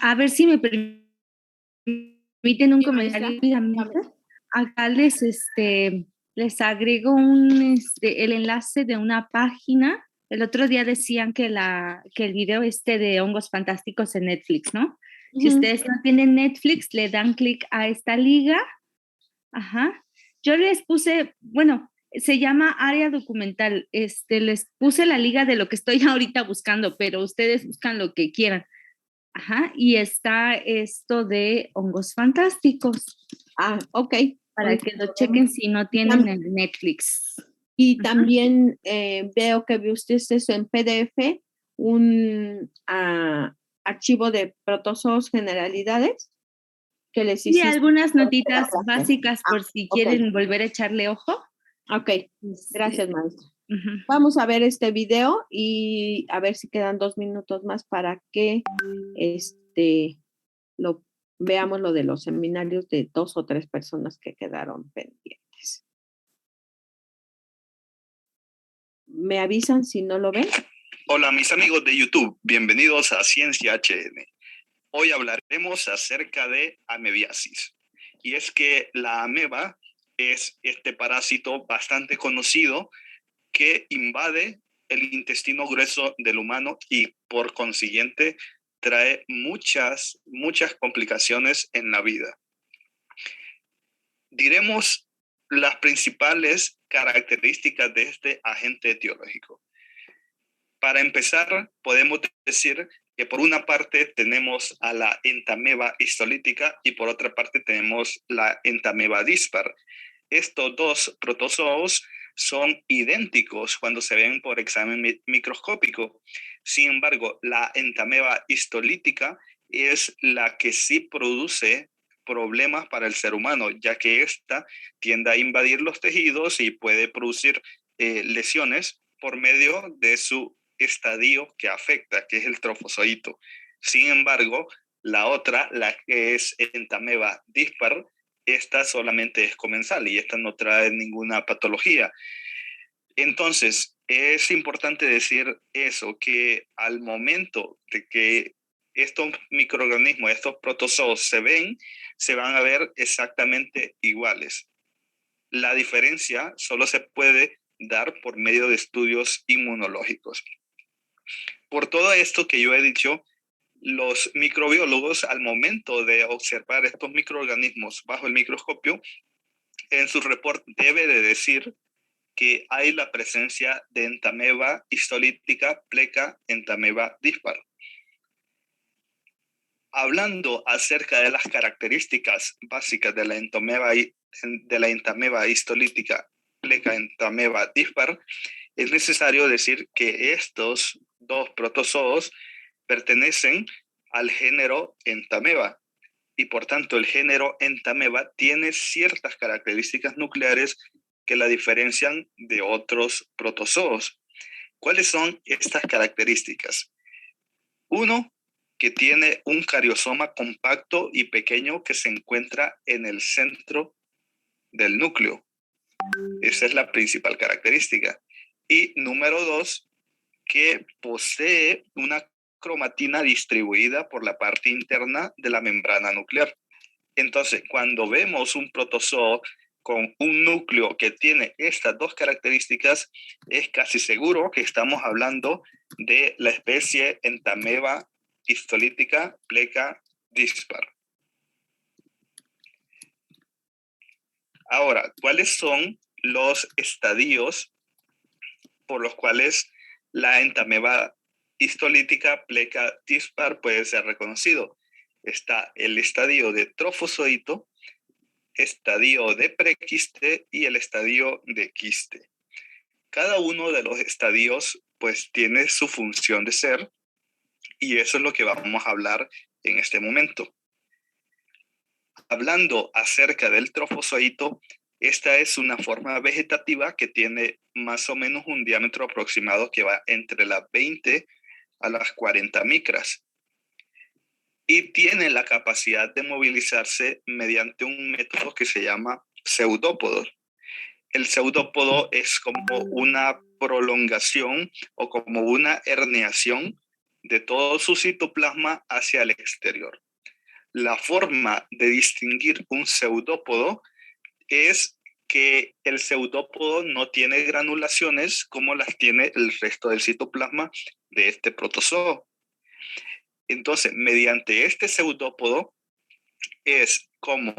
A ver si me permiten un comentario rápidamente. Acá les agrego el enlace de una página. El otro día decían que el video de hongos fantásticos en Netflix, ¿no? Uh-huh. Si ustedes no tienen Netflix, le dan clic a esta liga. Ajá. Yo les puse, bueno, se llama área documental. Les puse la liga de lo que estoy ahorita buscando, pero ustedes buscan lo que quieran. Ajá. Y está esto de hongos fantásticos. Ah, ok. Para que lo chequen si no tienen el Netflix. Y también veo que ustedes eso en PDF, un archivo de protozoos generalidades que les hiciste. Y algunas notitas básicas por si quieren volver a echarle ojo. Ok, gracias, maestra. Uh-huh. Vamos a ver este video y a ver si quedan 2 minutos más para que veamos lo de los seminarios de 2 o 3 personas que quedaron pendientes. ¿Me avisan si no lo ven? Hola, mis amigos de YouTube. Bienvenidos a Ciencia HN. Hoy hablaremos acerca de amebiasis. Y es que la ameba es este parásito bastante conocido que invade el intestino grueso del humano y por consiguiente trae muchas complicaciones en la vida. Diremos las principales características de este agente etiológico. Para empezar, podemos decir que por una parte tenemos a la entameba histolítica y por otra parte tenemos la entameba dispar. Estos dos protozoos son idénticos cuando se ven por examen microscópico. Sin embargo, la entameba histolítica es la que sí produce problemas para el ser humano, ya que ésta tiende a invadir los tejidos y puede producir lesiones por medio de su estadio que afecta, que es el trofozoito. Sin embargo, la otra, la que es entameba dispar, esta solamente es comensal y esta no trae ninguna patología. Entonces, es importante decir eso, que al momento de que estos microorganismos, estos protozoos se ven, se van a ver exactamente iguales. La diferencia solo se puede dar por medio de estudios inmunológicos. Por todo esto que yo he dicho, los microbiólogos al momento de observar estos microorganismos bajo el microscopio, en su reporte debe de decir que hay la presencia de Entamoeba histolítica pleca Entamoeba dispar. Hablando acerca de las características básicas de la Entamoeba histolítica pleca Entamoeba dispar, es necesario decir que estos dos protozoos pertenecen al género Entamoeba y por tanto el género Entamoeba tiene ciertas características nucleares que la diferencian de otros protozoos. ¿Cuáles son estas características? Uno, que tiene un cariosoma compacto y pequeño que se encuentra en el centro del núcleo. Esa es la principal característica. Y número dos, que posee una cromatina distribuida por la parte interna de la membrana nuclear. Entonces, cuando vemos un protozoo con un núcleo que tiene estas dos características, es casi seguro que estamos hablando de la especie Entamoeba histolítica pleca dispar. Ahora, ¿cuáles son los estadios por los cuales la Entamoeba histolítica pleca dispar puede ser reconocido? Está el estadio de trofozoito, estadio de prequiste y el estadio de quiste. Cada uno de los estadios pues tiene su función de ser y eso es lo que vamos a hablar en este momento. Hablando acerca del trofozoito, esta es una forma vegetativa que tiene más o menos un diámetro aproximado que va entre las 20 a las 40 micras. Y tiene la capacidad de movilizarse mediante un método que se llama pseudópodo. El pseudópodo es como una prolongación o como una herniación de todo su citoplasma hacia el exterior. La forma de distinguir un pseudópodo es que el pseudópodo no tiene granulaciones como las tiene el resto del citoplasma de este protozoo. Entonces, mediante este pseudópodo es como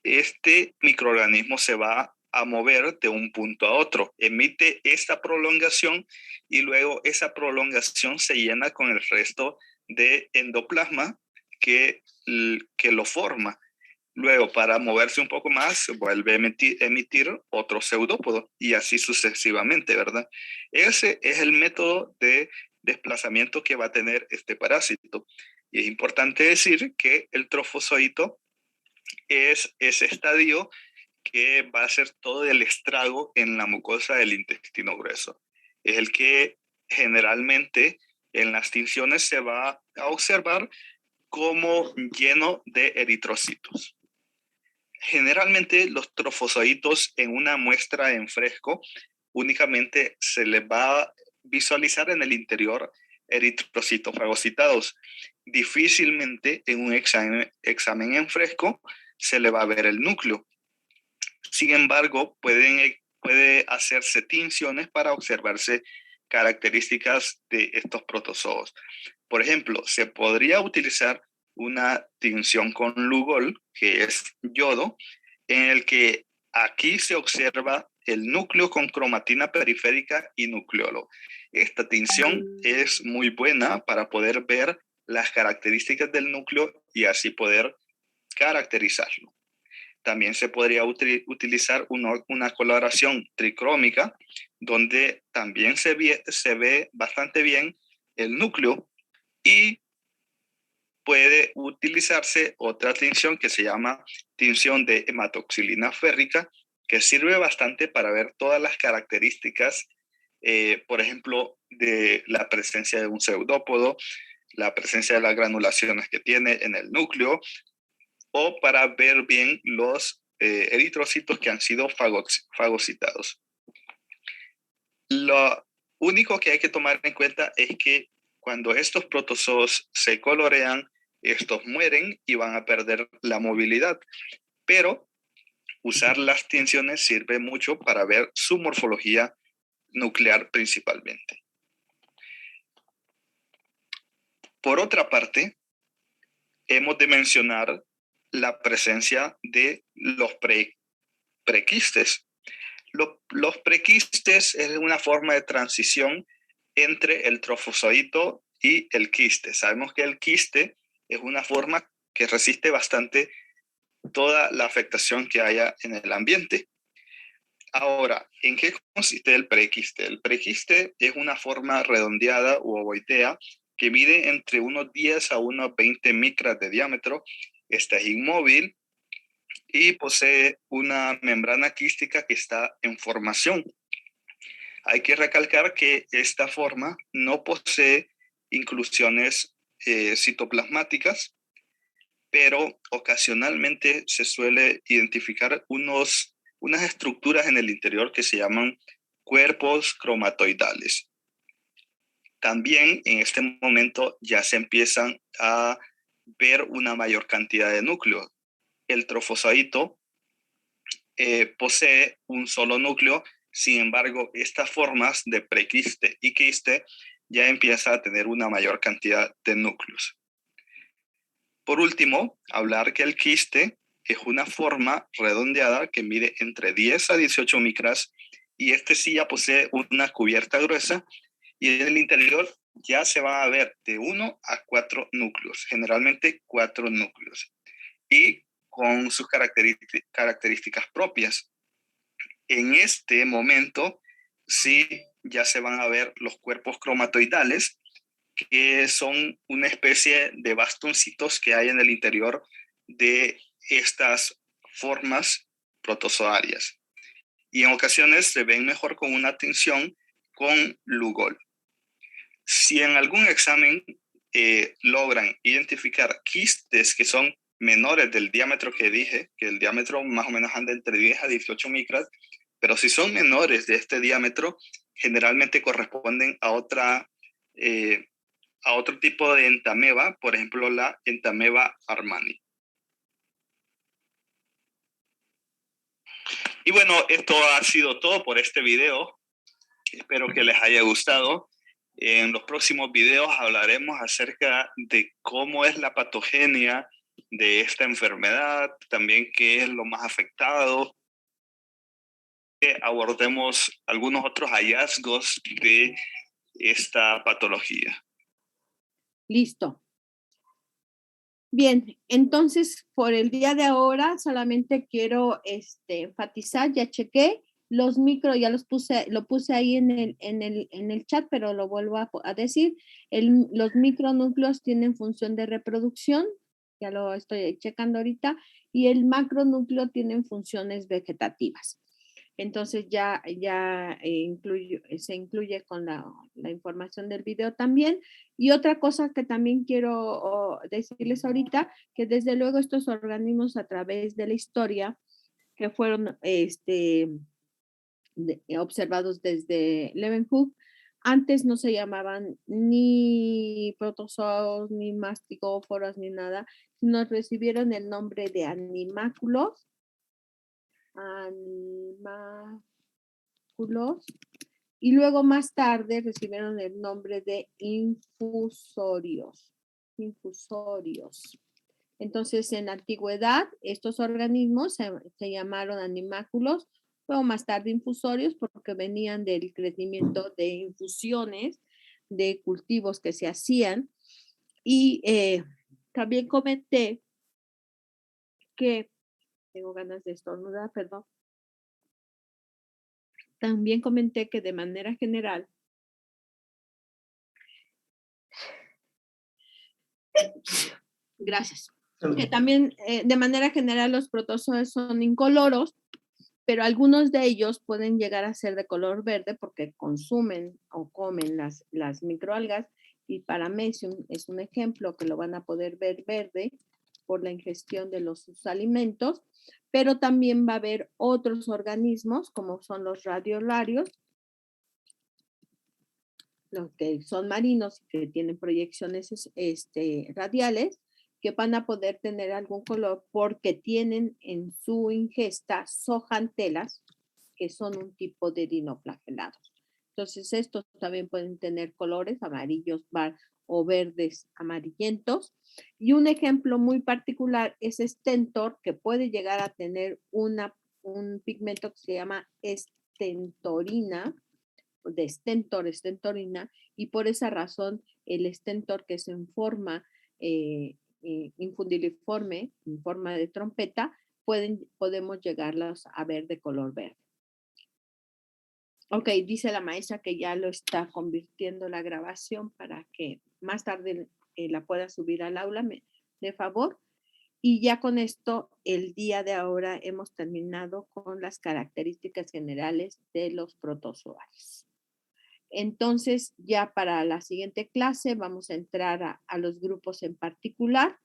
este microorganismo se va a mover de un punto a otro. Emite esta prolongación y luego esa prolongación se llena con el resto de endoplasma que lo forma. Luego, para moverse un poco más, vuelve a emitir otro pseudópodo y así sucesivamente, ¿verdad? Ese es el método de desplazamiento que va a tener este parásito. Y es importante decir que el trofozoito es ese estadio que va a hacer todo el estrago en la mucosa del intestino grueso. Es el que generalmente en las tinciones se va a observar como lleno de eritrocitos. Generalmente los trofozoitos en una muestra en fresco únicamente se les va a visualizar en el interior eritrocitos fagocitados. Difícilmente en un examen en fresco se le va a ver el núcleo. Sin embargo, puede hacerse tinciones para observarse características de estos protozoos. Por ejemplo, se podría utilizar una tinción con Lugol, que es yodo, en el que aquí se observa el núcleo con cromatina periférica y nucleolo. Esta tinción es muy buena para poder ver las características del núcleo y así poder caracterizarlo. También se podría utilizar una coloración tricrómica, donde también se ve bastante bien el núcleo, y puede utilizarse otra tinción que se llama tinción de hematoxilina férrica, que sirve bastante para ver todas las características, por ejemplo, de la presencia de un pseudópodo, la presencia de las granulaciones que tiene en el núcleo, o para ver bien los eritrocitos que han sido fagocitados. Lo único que hay que tomar en cuenta es que cuando estos protozoos se colorean, estos mueren y van a perder la movilidad. Pero usar las tinciones sirve mucho para ver su morfología nuclear principalmente. Por otra parte, hemos de mencionar la presencia de los prequistes. Los prequistes es una forma de transición entre el trofozoito y el quiste. Sabemos que el quiste es una forma que resiste bastante toda la afectación que haya en el ambiente. Ahora, ¿en qué consiste el prequiste? El prequiste es una forma redondeada u ovoidea que mide entre unos 10 a unos 20 micras de diámetro. Esta es inmóvil y posee una membrana quística que está en formación. Hay que recalcar que esta forma no posee inclusiones citoplasmáticas, pero ocasionalmente se suele identificar unas estructuras en el interior que se llaman cuerpos cromatoidales. También en este momento ya se empiezan a ver una mayor cantidad de núcleos. El trofozoito posee un solo núcleo, sin embargo, estas formas de prequiste y quiste ya empiezan a tener una mayor cantidad de núcleos. Por último, hablar que el quiste es una forma redondeada que mide entre 10 a 18 micras y este sí ya posee una cubierta gruesa y en el interior ya se va a ver de 1 a 4 núcleos, generalmente 4 núcleos, y con sus características propias. En este momento sí ya se van a ver los cuerpos cromatoidales, que son una especie de bastoncitos que hay en el interior de estas formas protozoarias. Y en ocasiones se ven mejor con una tinción con Lugol. Si en algún examen logran identificar quistes que son menores del diámetro que dije, que el diámetro más o menos anda entre 10 a 18 micras, pero si son menores de este diámetro, generalmente corresponden a otro tipo de entameba, por ejemplo la entameba armani. Y bueno, esto ha sido todo por este video. Espero que les haya gustado. En los próximos videos hablaremos acerca de cómo es la patogenia de esta enfermedad, también qué es lo más afectado. Abordemos algunos otros hallazgos de esta patología. Listo. Bien, entonces por el día de ahora solamente quiero enfatizar, ya chequé, los micro, ya lo puse ahí en el chat, pero lo vuelvo a decir, los micronúcleos tienen función de reproducción, ya lo estoy checando ahorita, y el macronúcleo tienen funciones vegetativas. Entonces ya se incluye con la información del video también. Y otra cosa que también quiero decirles ahorita, que desde luego estos organismos a través de la historia que fueron observados desde Leeuwenhoek, antes no se llamaban ni protozoos, ni mastigóforos, ni nada, sino recibieron el nombre de animáculos, y luego más tarde recibieron el nombre de infusorios. Entonces, en la antigüedad, estos organismos se llamaron animáculos, luego más tarde infusorios, porque venían del crecimiento de infusiones de cultivos que se hacían. Y también comenté que, tengo ganas de estornudar, perdón. También comenté que de manera general, gracias, que también de manera general los protozoos son incoloros, pero algunos de ellos pueden llegar a ser de color verde porque consumen o comen las microalgas, y Paramecium es un ejemplo que lo van a poder ver verde, por la ingestión de los sus alimentos, pero también va a haber otros organismos como son los radiolarios, los que son marinos y que tienen proyecciones radiales, que van a poder tener algún color porque tienen en su ingesta zooxantelas, que son un tipo de dinoflagelados. Entonces, estos también pueden tener colores amarillos o verdes amarillentos. Y un ejemplo muy particular es Stentor, que puede llegar a tener un pigmento que se llama estentorina, de estentorina, y por esa razón el estentor, que es en forma infundiliforme, en forma de trompeta, podemos llegarlos a ver de color verde. Ok, dice la maestra que ya lo está convirtiendo la grabación para que más tarde la pueda subir al aula, de favor. Y ya con esto, el día de ahora hemos terminado con las características generales de los protozoarios. Entonces, ya para la siguiente clase vamos a entrar a los grupos en particular.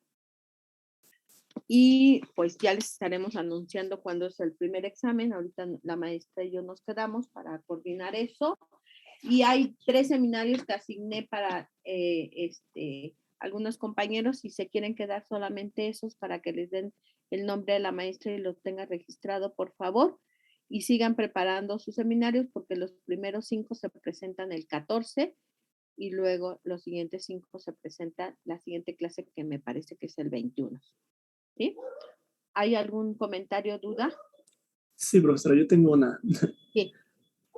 Y pues ya les estaremos anunciando cuándo es el primer examen. Ahorita la maestra y yo nos quedamos para coordinar eso. Y hay 3 seminarios que asigné para algunos compañeros. Si se quieren quedar solamente esos para que les den el nombre de la maestra y lo tenga registrado, por favor. Y sigan preparando sus seminarios porque los primeros 5 se presentan el 14 y luego los siguientes 5 se presentan la siguiente clase, que me parece que es el 21. ¿Sí? ¿Hay algún comentario, duda? Sí, profesora, yo tengo una. Sí.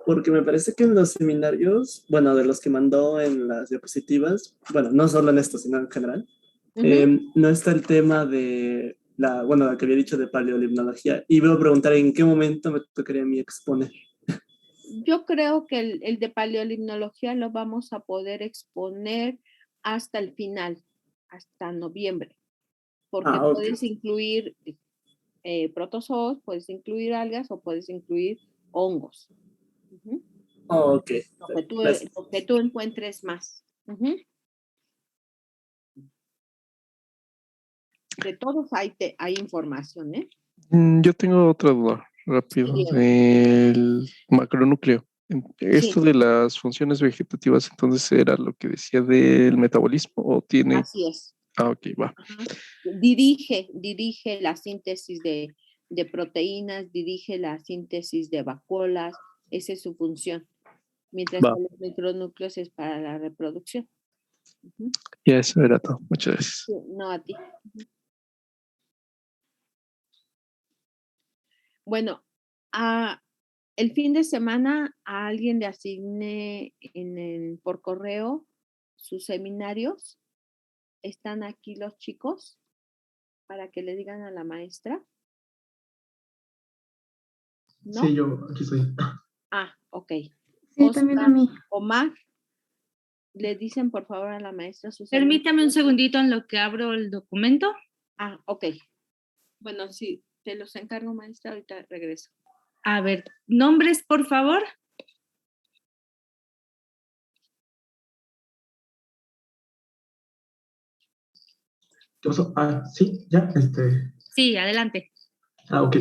Porque me parece que en los seminarios, bueno, de los que mandó en las diapositivas, bueno, no solo en esto, sino en general, no está el tema de la que había dicho de paleolimnología. Y voy a preguntar en qué momento me tocaría a mí exponer. Yo creo que el de paleolimnología lo vamos a poder exponer hasta el final, hasta noviembre. Porque puedes incluir protozoos, puedes incluir algas o puedes incluir hongos. Ok. Lo que tú encuentres más. De todos hay información, ¿eh? Yo tengo otra duda, rápido, del macronúcleo. ¿Esto de las funciones vegetativas entonces era lo que decía del metabolismo o tiene...? Así es. Ah, ok, va. Dirige la síntesis de proteínas, dirige la síntesis de vacuolas, esa es su función. Mientras que los micronúcleos es para la reproducción. Ya, eso era todo. Muchas gracias. Sí, no, a ti. Bueno, el fin de semana a alguien le asigné por correo sus seminarios. ¿Están aquí los chicos para que le digan a la maestra? ¿No? Sí, yo aquí estoy. Ah, ok. Sí, Oscar, también a mí. Omar, le dicen por favor a la maestra sus Permítame un segundito en lo que abro el documento. Ah, ok. Bueno, sí, te los encargo, maestra, ahorita regreso. A ver, nombres, por favor. ¿Qué pasó? Ah, sí, ya, Sí, adelante. Ah, ok,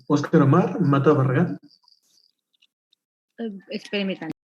Oscar Omar Mata Barragán. Espérame.